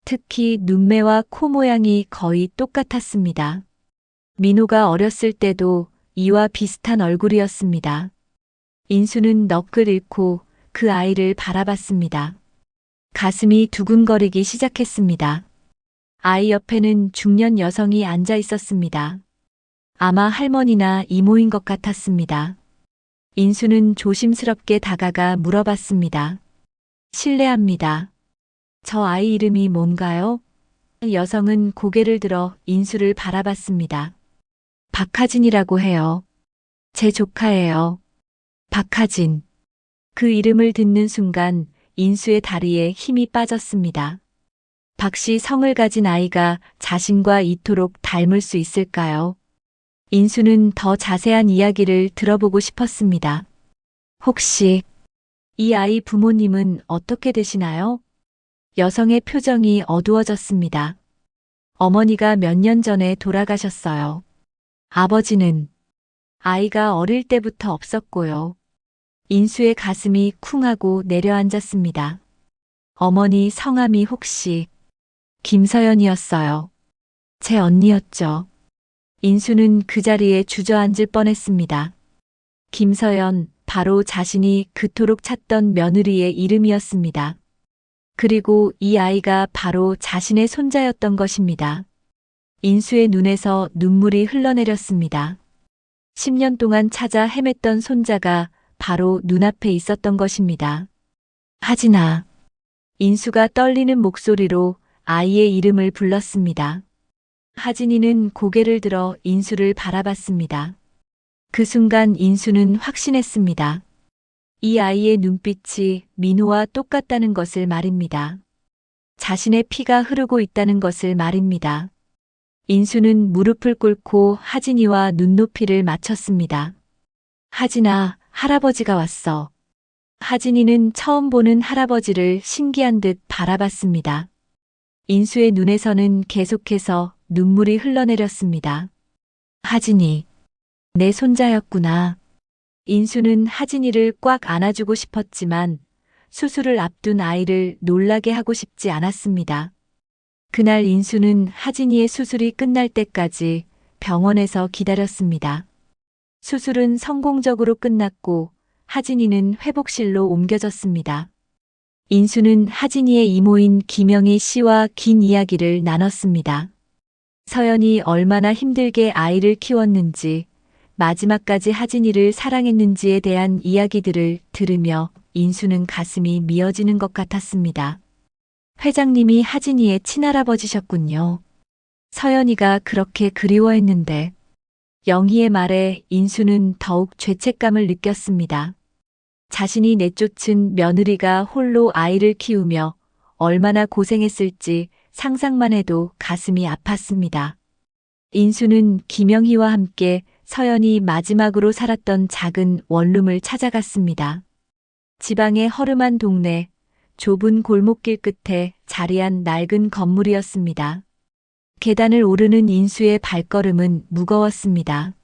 특히 눈매와 코 모양이 거의 똑같았습니다. 민호가 어렸을 때도 이와 비슷한 얼굴이었습니다. 인수는 넋을 잃고 그 아이를 바라봤습니다. 가슴이 두근거리기 시작했습니다. 아이 옆에는 중년 여성이 앉아 있었습니다. 아마 할머니나 이모인 것 같았습니다. 인수는 조심스럽게 다가가 물어봤습니다. 실례합니다. 저 아이 이름이 뭔가요? 여성은 고개를 들어 인수를 바라봤습니다. 박하진이라고 해요. 제 조카예요. 박하진. 그 이름을 듣는 순간 인수의 다리에 힘이 빠졌습니다. 박씨 성을 가진 아이가 자신과 이토록 닮을 수 있을까요? 인수는 더 자세한 이야기를 들어보고 싶었습니다. 혹시 이 아이 부모님은 어떻게 되시나요? 여성의 표정이 어두워졌습니다. 어머니가 몇 년 전에 돌아가셨어요. 아버지는 아이가 어릴 때부터 없었고요. 인수의 가슴이 쿵하고 내려앉았습니다. 어머니 성함이 혹시 김서연이었어요. 제 언니였죠. 인수는 그 자리에 주저앉을 뻔했습니다. 김서연, 바로 자신이 그토록 찾던 며느리의 이름이었습니다. 그리고 이 아이가 바로 자신의 손자였던 것입니다. 인수의 눈에서 눈물이 흘러내렸습니다. 10년 동안 찾아 헤맸던 손자가 바로 눈앞에 있었던 것입니다. 하진아. 인수가 떨리는 목소리로 아이의 이름을 불렀습니다. 하진이는 고개를 들어 인수를 바라봤습니다. 그 순간 인수는 확신했습니다. 이 아이의 눈빛이 민호와 똑같다는 것을 말입니다. 자신의 피가 흐르고 있다는 것을 말입니다. 인수는 무릎을 꿇고 하진이와 눈높이를 맞췄습니다. 하진아, 할아버지가 왔어. 하진이는 처음 보는 할아버지를 신기한 듯 바라봤습니다. 인수의 눈에서는 계속해서 눈물이 흘러내렸습니다. 하진이, 내 손자였구나. 인수는 하진이를 꽉 안아주고 싶었지만 수술을 앞둔 아이를 놀라게 하고 싶지 않았습니다. 그날 인수는 하진이의 수술이 끝날 때까지 병원에서 기다렸습니다. 수술은 성공적으로 끝났고 하진이는 회복실로 옮겨졌습니다. 인수는 하진이의 이모인 김영희 씨와 긴 이야기를 나눴습니다. 서연이 얼마나 힘들게 아이를 키웠는지, 마지막까지 하진이를 사랑했는지에 대한 이야기들을 들으며 인수는 가슴이 미어지는 것 같았습니다. 회장님이 하진이의 친할아버지셨군요. 서연이가 그렇게 그리워했는데. 영희의 말에 인수는 더욱 죄책감을 느꼈습니다. 자신이 내쫓은 며느리가 홀로 아이를 키우며 얼마나 고생했을지 상상만 해도 가슴이 아팠습니다. 인수는 김영희와 함께 서연이 마지막으로 살았던 작은 원룸을 찾아갔습니다. 지방의 허름한 동네, 좁은 골목길 끝에 자리한 낡은 건물이었습니다. 계단을 오르는 인수의 발걸음은 무거웠습니다.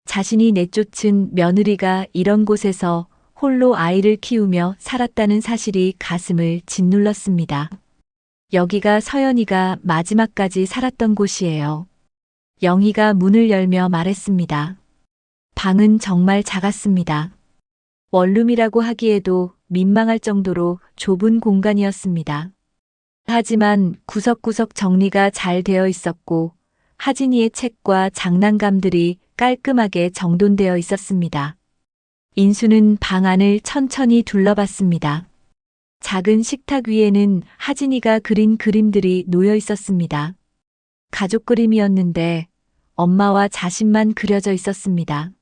자신이 내쫓은 며느리가 이런 곳에서 홀로 아이를 키우며 살았다는 사실이 가슴을 짓눌렀습니다. 여기가 서연이가 마지막까지 살았던 곳이에요. 영희가 문을 열며 말했습니다. 방은 정말 작았습니다. 원룸이라고 하기에도 민망할 정도로 좁은 공간이었습니다. 하지만 구석구석 정리가 잘 되어 있었고 하진이의 책과 장난감들이 깔끔하게 정돈되어 있었습니다. 인수는 방 안을 천천히 둘러봤습니다. 작은 식탁 위에는 하진이가 그린 그림들이 놓여 있었습니다. 가족 그림이었는데 엄마와 자신만 그려져 있었습니다.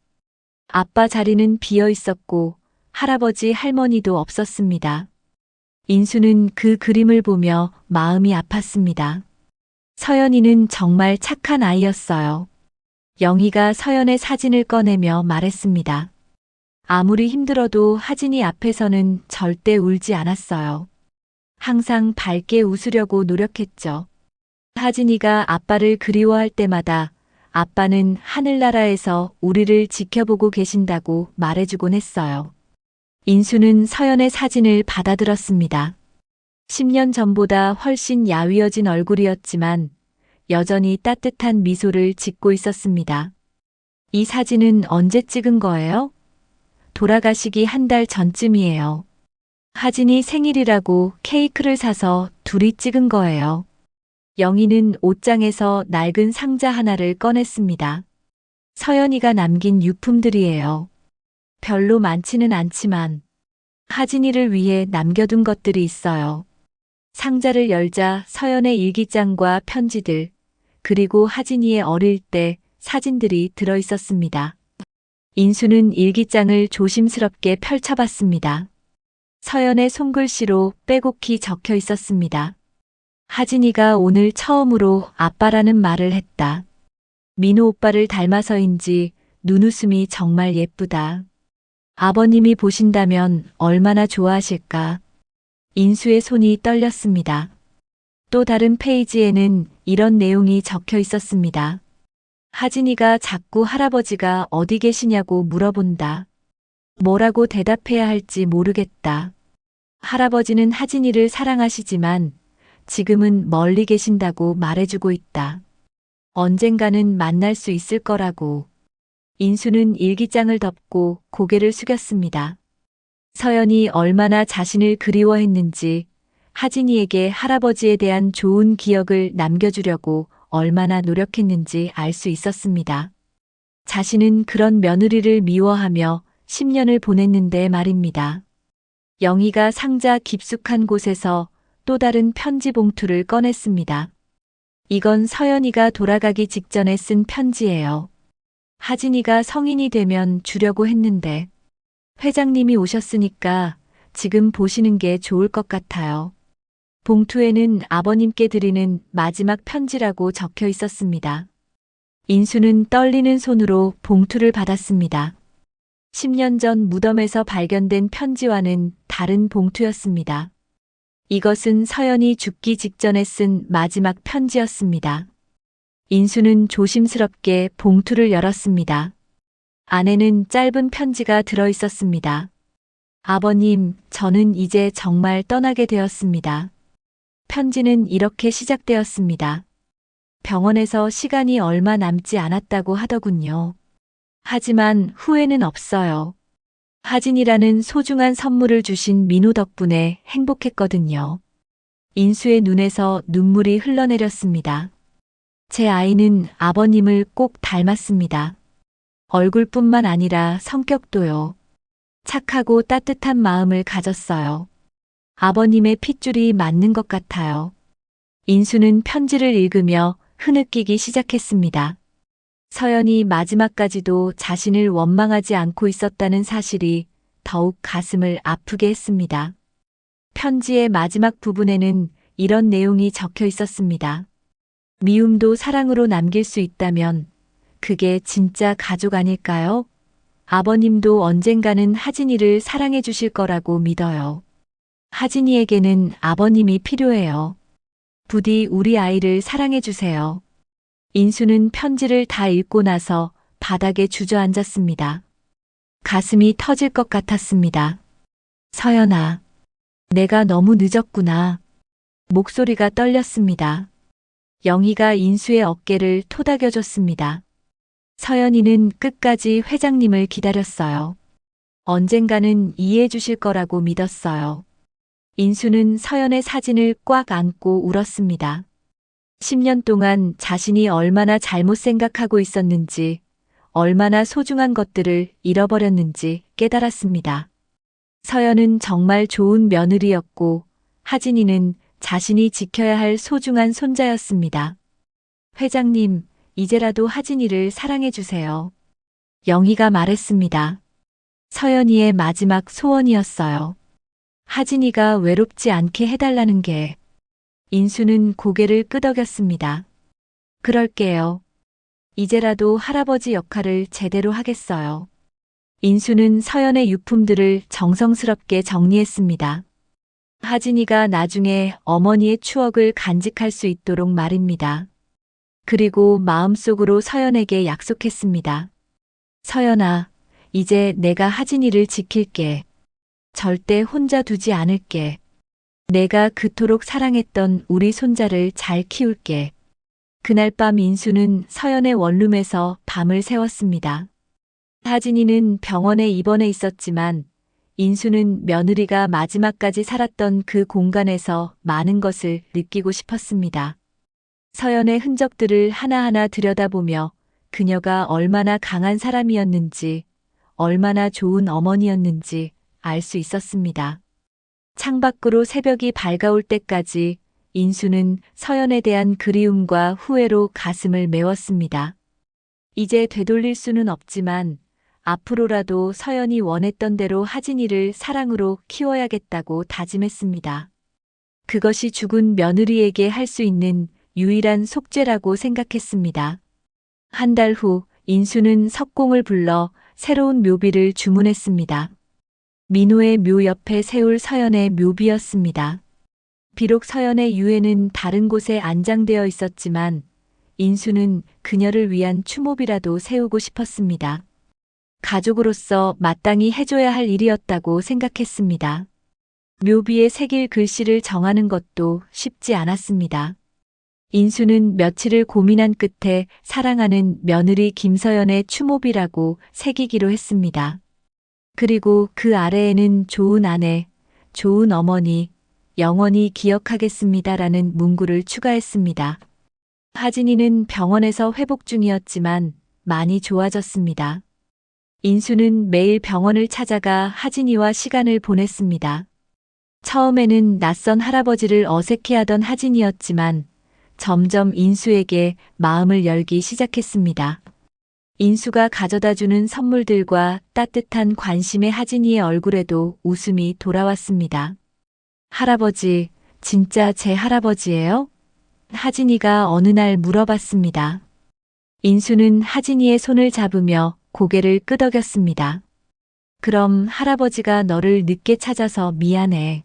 아빠 자리는 비어 있었고 할아버지 할머니도 없었습니다. 인수는 그 그림을 보며 마음이 아팠습니다. 서연이는 정말 착한 아이였어요. 영희가 서연의 사진을 꺼내며 말했습니다. 아무리 힘들어도 하진이 앞에서는 절대 울지 않았어요. 항상 밝게 웃으려고 노력했죠. 하진이가 아빠를 그리워할 때마다 아빠는 하늘나라에서 우리를 지켜보고 계신다고 말해주곤 했어요. 인수는 서연의 사진을 받아들었습니다. 10년 전보다 훨씬 야위어진 얼굴이었지만 여전히 따뜻한 미소를 짓고 있었습니다. 이 사진은 언제 찍은 거예요? 돌아가시기 한 달 전쯤이에요. 하진이 생일이라고 케이크를 사서 둘이 찍은 거예요. 영희는 옷장에서 낡은 상자 하나를 꺼냈습니다. 서연이가 남긴 유품들이에요. 별로 많지는 않지만 하진이를 위해 남겨둔 것들이 있어요. 상자를 열자 서연의 일기장과 편지들, 그리고 하진이의 어릴 때 사진들이 들어 있었습니다. 인수는 일기장을 조심스럽게 펼쳐봤습니다. 서연의 손글씨로 빼곡히 적혀 있었습니다. 하진이가 오늘 처음으로 아빠라는 말을 했다. 민호 오빠를 닮아서인지 눈웃음이 정말 예쁘다. 아버님이 보신다면 얼마나 좋아하실까. 인수의 손이 떨렸습니다. 또 다른 페이지에는 이런 내용이 적혀 있었습니다. 하진이가 자꾸 할아버지가 어디 계시냐고 물어본다. 뭐라고 대답해야 할지 모르겠다. 할아버지는 하진이를 사랑하시지만 지금은 멀리 계신다고 말해주고 있다. 언젠가는 만날 수 있을 거라고. 인수는 일기장을 덮고 고개를 숙였습니다. 서연이 얼마나 자신을 그리워했는지, 하진이에게 할아버지에 대한 좋은 기억을 남겨주려고 얼마나 노력했는지 알 수 있었습니다. 자신은 그런 며느리를 미워하며 10년을 보냈는데 말입니다. 영희가 상자 깊숙한 곳에서 또 다른 편지 봉투를 꺼냈습니다. 이건 서연이가 돌아가기 직전에 쓴 편지예요. 하진이가 성인이 되면 주려고 했는데 회장님이 오셨으니까 지금 보시는 게 좋을 것 같아요. 봉투에는 아버님께 드리는 마지막 편지라고 적혀 있었습니다. 인수는 떨리는 손으로 봉투를 받았습니다. 10년 전 무덤에서 발견된 편지와는 다른 봉투였습니다. 이것은 서연이 죽기 직전에 쓴 마지막 편지였습니다. 인수는 조심스럽게 봉투를 열었습니다. 안에는 짧은 편지가 들어 있었습니다. 아버님, 저는 이제 정말 떠나게 되었습니다. 편지는 이렇게 시작되었습니다. 병원에서 시간이 얼마 남지 않았다고 하더군요. 하지만 후회는 없어요. 하진이라는 소중한 선물을 주신 민호 덕분에 행복했거든요. 인수의 눈에서 눈물이 흘러내렸습니다. 제 아이는 아버님을 꼭 닮았습니다. 얼굴뿐만 아니라 성격도요. 착하고 따뜻한 마음을 가졌어요. 아버님의 핏줄이 맞는 것 같아요. 인수는 편지를 읽으며 흐느끼기 시작했습니다. 서연이 마지막까지도 자신을 원망하지 않고 있었다는 사실이 더욱 가슴을 아프게 했습니다. 편지의 마지막 부분에는 이런 내용이 적혀 있었습니다. 미움도 사랑으로 남길 수 있다면 그게 진짜 가족 아닐까요? 아버님도 언젠가는 하진이를 사랑해 주실 거라고 믿어요. 하진이에게는 아버님이 필요해요. 부디 우리 아이를 사랑해 주세요. 인수는 편지를 다 읽고 나서 바닥에 주저앉았습니다. 가슴이 터질 것 같았습니다. 서연아, 내가 너무 늦었구나. 목소리가 떨렸습니다. 영희가 인수의 어깨를 토닥여줬습니다. 서연이는 끝까지 회장님을 기다렸어요. 언젠가는 이해해 주실 거라고 믿었어요. 인수는 서연의 사진을 꽉 안고 울었습니다. 10년 동안 자신이 얼마나 잘못 생각하고 있었는지, 얼마나 소중한 것들을 잃어버렸는지 깨달았습니다. 서연은 정말 좋은 며느리였고, 하진이는 자신이 지켜야 할 소중한 손자였습니다. 회장님, 이제라도 하진이를 사랑해 주세요. 영희가 말했습니다. 서연이의 마지막 소원이었어요. 하진이가 외롭지 않게 해달라는 게. 인수는 고개를 끄덕였습니다. 그럴게요. 이제라도 할아버지 역할을 제대로 하겠어요. 인수는 서연의 유품들을 정성스럽게 정리했습니다. 하진이가 나중에 어머니의 추억을 간직할 수 있도록 말입니다. 그리고 마음속으로 서연에게 약속했습니다. 서연아, 이제 내가 하진이를 지킬게. 절대 혼자 두지 않을게. 내가 그토록 사랑했던 우리 손자를 잘 키울게. 그날 밤 인수는 서연의 원룸에서 밤을 새웠습니다. 하진이는 병원에 입원해 있었지만 인수는 며느리가 마지막까지 살았던 그 공간에서 많은 것을 느끼고 싶었습니다. 서연의 흔적들을 하나하나 들여다보며 그녀가 얼마나 강한 사람이었는지, 얼마나 좋은 어머니였는지 알 수 있었습니다. 창밖으로 새벽이 밝아올 때까지 인수는 서연에 대한 그리움과 후회로 가슴을 메웠습니다. 이제 되돌릴 수는 없지만 앞으로라도 서연이 원했던 대로 하진이를 사랑으로 키워야겠다고 다짐했습니다. 그것이 죽은 며느리에게 할 수 있는 유일한 속죄라고 생각했습니다. 한 달 후 인수는 석공을 불러 새로운 묘비를 주문했습니다. 민호의 묘 옆에 세울 서연의 묘비였습니다. 비록 서연의 유해는 다른 곳에 안장되어 있었지만 인수는 그녀를 위한 추모비라도 세우고 싶었습니다. 가족으로서 마땅히 해줘야 할 일이었다고 생각했습니다. 묘비에 새길 글씨를 정하는 것도 쉽지 않았습니다. 인수는 며칠을 고민한 끝에 사랑하는 며느리 김서연의 추모비라고 새기기로 했습니다. 그리고 그 아래에는 좋은 아내, 좋은 어머니, 영원히 기억하겠습니다라는 문구를 추가했습니다. 하진이는 병원에서 회복 중이었지만 많이 좋아졌습니다. 인수는 매일 병원을 찾아가 하진이와 시간을 보냈습니다. 처음에는 낯선 할아버지를 어색해하던 하진이었지만 점점 인수에게 마음을 열기 시작했습니다. 인수가 가져다주는 선물들과 따뜻한 관심의 하진이의 얼굴에도 웃음이 돌아왔습니다. 할아버지, 진짜 제 할아버지예요? 하진이가 어느 날 물어봤습니다. 인수는 하진이의 손을 잡으며 고개를 끄덕였습니다. 그럼 할아버지가 너를 늦게 찾아서 미안해.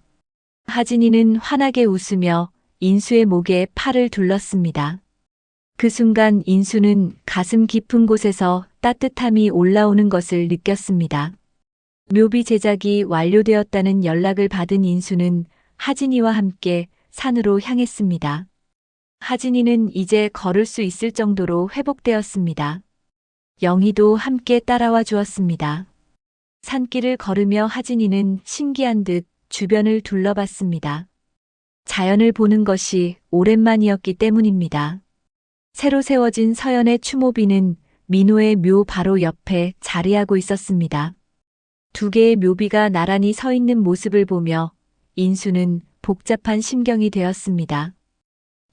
하진이는 환하게 웃으며 인수의 목에 팔을 둘렀습니다. 그 순간 인수는 가슴 깊은 곳에서 따뜻함이 올라오는 것을 느꼈습니다. 묘비 제작이 완료되었다는 연락을 받은 인수는 하진이와 함께 산으로 향했습니다. 하진이는 이제 걸을 수 있을 정도로 회복되었습니다. 영희도 함께 따라와 주었습니다. 산길을 걸으며 하진이는 신기한 듯 주변을 둘러봤습니다. 자연을 보는 것이 오랜만이었기 때문입니다. 새로 세워진 서연의 추모비는 민호의 묘 바로 옆에 자리하고 있었습니다. 두 개의 묘비가 나란히 서 있는 모습을 보며 인수는 복잡한 심경이 되었습니다.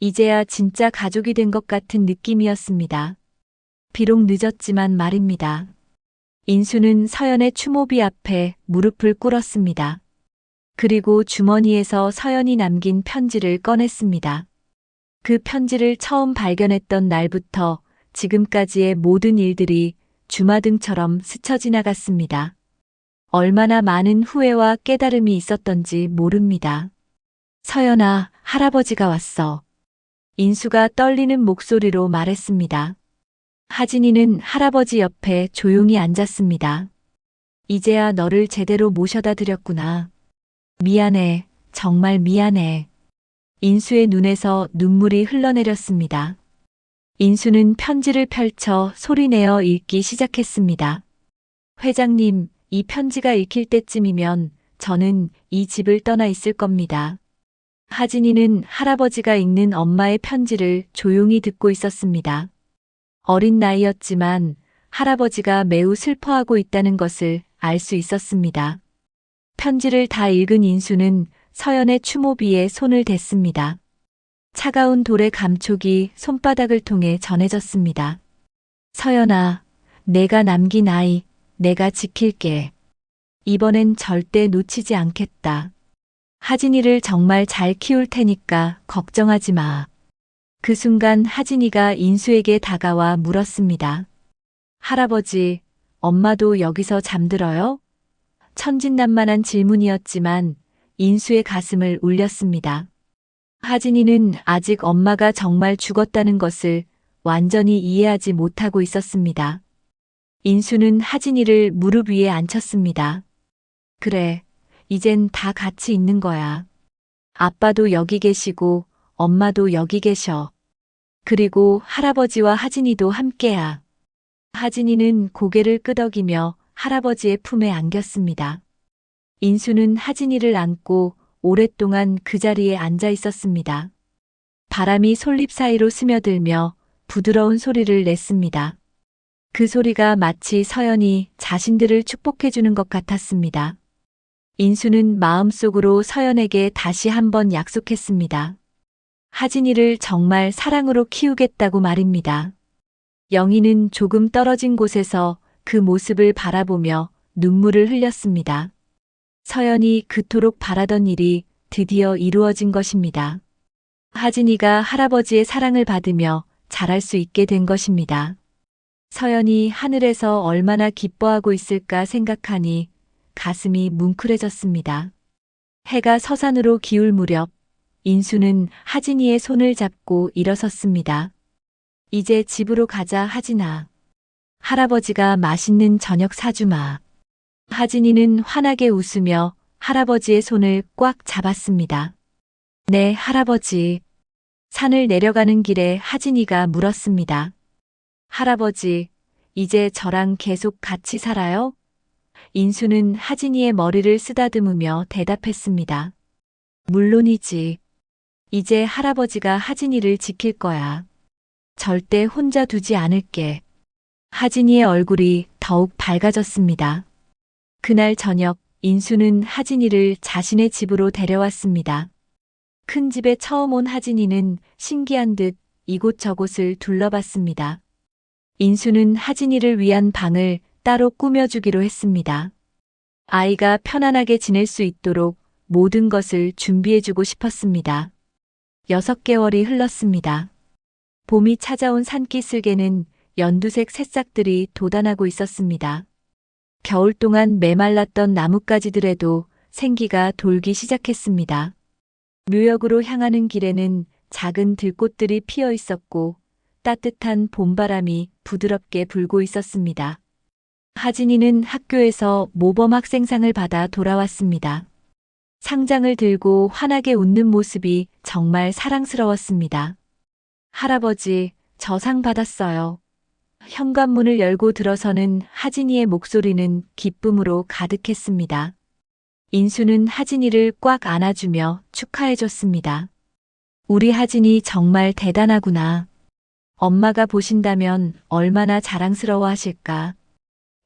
이제야 진짜 가족이 된 것 같은 느낌이었습니다. 비록 늦었지만 말입니다. 인수는 서연의 추모비 앞에 무릎을 꿇었습니다. 그리고 주머니에서 서연이 남긴 편지를 꺼냈습니다. 그 편지를 처음 발견했던 날부터 지금까지의 모든 일들이 주마등처럼 스쳐 지나갔습니다. 얼마나 많은 후회와 깨달음이 있었던지 모릅니다. 서연아, 할아버지가 왔어. 인수가 떨리는 목소리로 말했습니다. 하진이는 할아버지 옆에 조용히 앉았습니다. 이제야 너를 제대로 모셔다 드렸구나. 미안해, 정말 미안해. 인수의 눈에서 눈물이 흘러내렸습니다. 인수는 편지를 펼쳐 소리내어 읽기 시작했습니다. 회장님, 이 편지가 읽힐 때쯤이면 저는 이 집을 떠나 있을 겁니다. 하진이는 할아버지가 읽는 엄마의 편지를 조용히 듣고 있었습니다. 어린 나이였지만 할아버지가 매우 슬퍼하고 있다는 것을 알 수 있었습니다. 편지를 다 읽은 인수는 서연의 추모비에 손을 댔습니다. 차가운 돌의 감촉이 손바닥을 통해 전해졌습니다. 서연아, 내가 남긴 아이, 내가 지킬게. 이번엔 절대 놓치지 않겠다. 하진이를 정말 잘 키울 테니까 걱정하지 마. 그 순간 하진이가 인수에게 다가와 물었습니다. 할아버지, 엄마도 여기서 잠들어요? 천진난만한 질문이었지만 인수의 가슴을 울렸습니다. 하진이는 아직 엄마가 정말 죽었다는 것을 완전히 이해하지 못하고 있었습니다. 인수는 하진이를 무릎 위에 앉혔습니다. 그래, 이젠 다 같이 있는 거야. 아빠도 여기 계시고 엄마도 여기 계셔. 그리고 할아버지와 하진이도 함께야. 하진이는 고개를 끄덕이며 할아버지의 품에 안겼습니다. 인수는 하진이를 안고 오랫동안 그 자리에 앉아 있었습니다. 바람이 솔잎 사이로 스며들며 부드러운 소리를 냈습니다. 그 소리가 마치 서연이 자신들을 축복해주는 것 같았습니다. 인수는 마음속으로 서연에게 다시 한번 약속했습니다. 하진이를 정말 사랑으로 키우겠다고 말입니다. 영희는 조금 떨어진 곳에서 그 모습을 바라보며 눈물을 흘렸습니다. 서연이 그토록 바라던 일이 드디어 이루어진 것입니다. 하진이가 할아버지의 사랑을 받으며 자랄 수 있게 된 것입니다. 서연이 하늘에서 얼마나 기뻐하고 있을까 생각하니 가슴이 뭉클해졌습니다. 해가 서산으로 기울 무렵 인수는 하진이의 손을 잡고 일어섰습니다. 이제 집으로 가자, 하진아. 할아버지가 맛있는 저녁 사주마. 하진이는 환하게 웃으며 할아버지의 손을 꽉 잡았습니다. 네, 할아버지. 산을 내려가는 길에 하진이가 물었습니다. 할아버지, 이제 저랑 계속 같이 살아요? 인수는 하진이의 머리를 쓰다듬으며 대답했습니다. 물론이지. 이제 할아버지가 하진이를 지킬 거야. 절대 혼자 두지 않을게. 하진이의 얼굴이 더욱 밝아졌습니다. 그날 저녁 인수는 하진이를 자신의 집으로 데려왔습니다. 큰 집에 처음 온 하진이는 신기한 듯 이곳저곳을 둘러봤습니다. 인수는 하진이를 위한 방을 따로 꾸며주기로 했습니다. 아이가 편안하게 지낼 수 있도록 모든 것을 준비해주고 싶었습니다. 6개월이 흘렀습니다. 봄이 찾아온 산기슭에는 연두색 새싹들이 돋아나고 있었습니다. 겨울 동안 메말랐던 나뭇가지들에도 생기가 돌기 시작했습니다. 묘역으로 향하는 길에는 작은 들꽃들이 피어 있었고 따뜻한 봄바람이 부드럽게 불고 있었습니다. 하진이는 학교에서 모범 학생상을 받아 돌아왔습니다. 상장을 들고 환하게 웃는 모습이 정말 사랑스러웠습니다. 할아버지, 저 상 받았어요. 현관문을 열고 들어서는 하진이의 목소리는 기쁨으로 가득했습니다. 인수는 하진이를 꽉 안아주며 축하해줬습니다. 우리 하진이 정말 대단하구나. 엄마가 보신다면 얼마나 자랑스러워 하실까.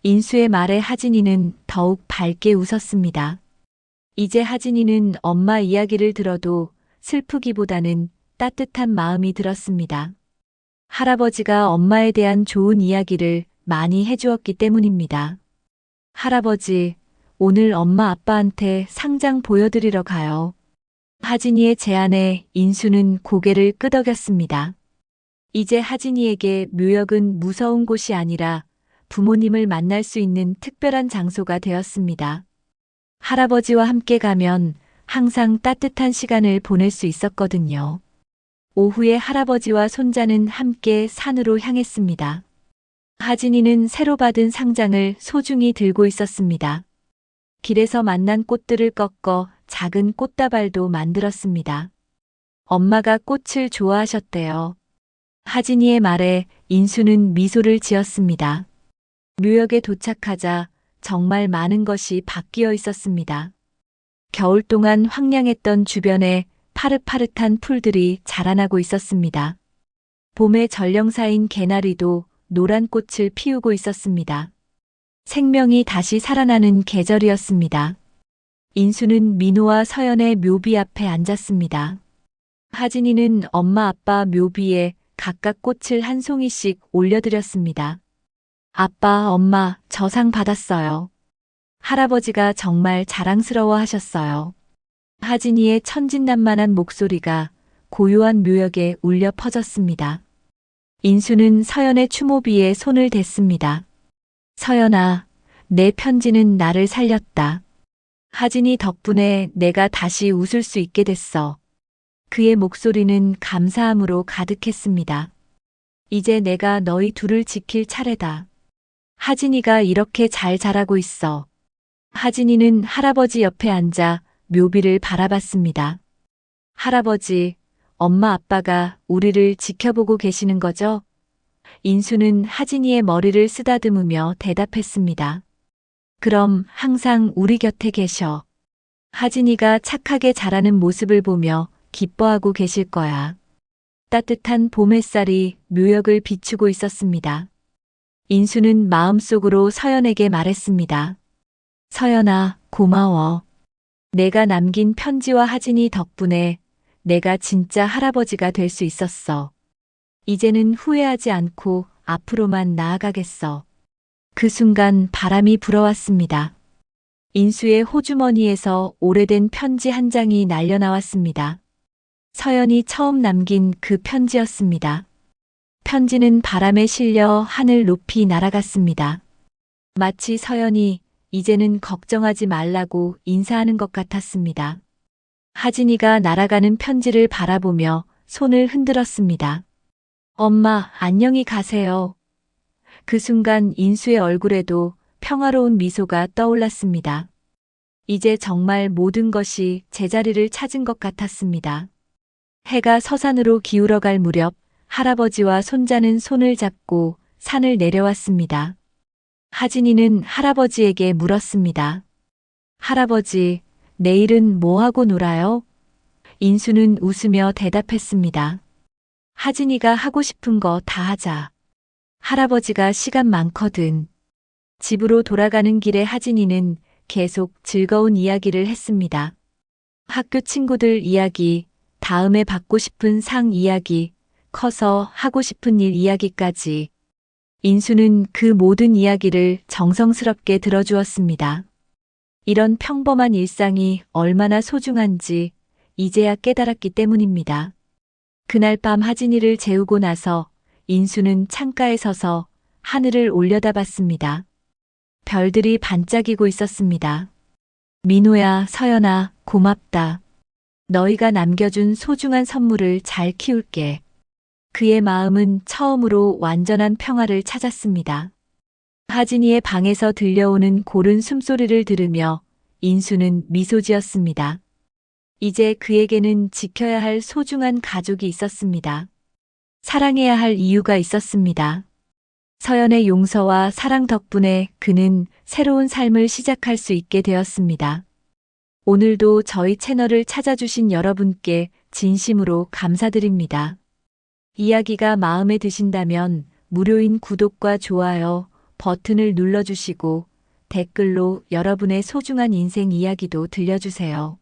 인수의 말에 하진이는 더욱 밝게 웃었습니다. 이제 하진이는 엄마 이야기를 들어도 슬프기보다는 따뜻한 마음이 들었습니다. 할아버지가 엄마에 대한 좋은 이야기를 많이 해주었기 때문입니다. 할아버지, 오늘 엄마 아빠한테 상장 보여드리러 가요. 하진이의 제안에 인수는 고개를 끄덕였습니다. 이제 하진이에게 묘역은 무서운 곳이 아니라 부모님을 만날 수 있는 특별한 장소가 되었습니다. 할아버지와 함께 가면 항상 따뜻한 시간을 보낼 수 있었거든요. 오후에 할아버지와 손자는 함께 산으로 향했습니다. 하진이는 새로 받은 상장을 소중히 들고 있었습니다. 길에서 만난 꽃들을 꺾어 작은 꽃다발도 만들었습니다. 엄마가 꽃을 좋아하셨대요. 하진이의 말에 인수는 미소를 지었습니다. 묘역에 도착하자 정말 많은 것이 바뀌어 있었습니다. 겨울 동안 황량했던 주변에 파릇파릇한 풀들이 자라나고 있었습니다. 봄의 전령사인 개나리도 노란 꽃을 피우고 있었습니다. 생명이 다시 살아나는 계절이었습니다. 인수는 민호와 서연의 묘비 앞에 앉았습니다. 하진이는 엄마 아빠 묘비에 각각 꽃을 한 송이씩 올려드렸습니다. 아빠, 엄마, 저 상 받았어요. 할아버지가 정말 자랑스러워 하셨어요. 하진이의 천진난만한 목소리가 고요한 묘역에 울려 퍼졌습니다. 인수는 서연의 추모비에 손을 댔습니다. 서연아, 내 편지는 나를 살렸다. 하진이 덕분에 내가 다시 웃을 수 있게 됐어. 그의 목소리는 감사함으로 가득했습니다. 이제 내가 너희 둘을 지킬 차례다. 하진이가 이렇게 잘 자라고 있어. 하진이는 할아버지 옆에 앉아 묘비를 바라봤습니다. 할아버지, 엄마 아빠가 우리를 지켜보고 계시는 거죠? 인수는 하진이의 머리를 쓰다듬으며 대답했습니다. 그럼 항상 우리 곁에 계셔. 하진이가 착하게 자라는 모습을 보며 기뻐하고 계실 거야. 따뜻한 봄 햇살이 묘역을 비추고 있었습니다. 인수는 마음속으로 서연에게 말했습니다. 서연아, 고마워. 내가 남긴 편지와 하진이 덕분에 내가 진짜 할아버지가 될 수 있었어. 이제는 후회하지 않고 앞으로만 나아가겠어. 그 순간 바람이 불어왔습니다. 인수의 호주머니에서 오래된 편지 한 장이 날려나왔습니다. 서연이 처음 남긴 그 편지였습니다. 편지는 바람에 실려 하늘 높이 날아갔습니다. 마치 서연이 이제는 걱정하지 말라고 인사하는 것 같았습니다. 하진이가 날아가는 편지를 바라보며 손을 흔들었습니다. 엄마, 안녕히 가세요. 그 순간 인수의 얼굴에도 평화로운 미소가 떠올랐습니다. 이제 정말 모든 것이 제자리를 찾은 것 같았습니다. 해가 서산으로 기울어갈 무렵 할아버지와 손자는 손을 잡고 산을 내려왔습니다. 하진이는 할아버지에게 물었습니다. 할아버지, 내일은 뭐 하고 놀아요? 인수는 웃으며 대답했습니다. 하진이가 하고 싶은 거 다 하자. 할아버지가 시간 많거든. 집으로 돌아가는 길에 하진이는 계속 즐거운 이야기를 했습니다. 학교 친구들 이야기, 다음에 받고 싶은 상 이야기, 커서 하고 싶은 일 이야기까지. 인수는 그 모든 이야기를 정성스럽게 들어주었습니다. 이런 평범한 일상이 얼마나 소중한지 이제야 깨달았기 때문입니다. 그날 밤 하진이를 재우고 나서 인수는 창가에 서서 하늘을 올려다봤습니다. 별들이 반짝이고 있었습니다. 민호야, 서연아, 고맙다. 너희가 남겨준 소중한 선물을 잘 키울게. 그의 마음은 처음으로 완전한 평화를 찾았습니다. 하진이의 방에서 들려오는 고른 숨소리를 들으며 인수는 미소 지었습니다. 이제 그에게는 지켜야 할 소중한 가족이 있었습니다. 사랑해야 할 이유가 있었습니다. 서연의 용서와 사랑 덕분에 그는 새로운 삶을 시작할 수 있게 되었습니다. 오늘도 저희 채널을 찾아주신 여러분께 진심으로 감사드립니다. 이야기가 마음에 드신다면 무료인 구독과 좋아요 버튼을 눌러주시고 댓글로 여러분의 소중한 인생 이야기도 들려주세요.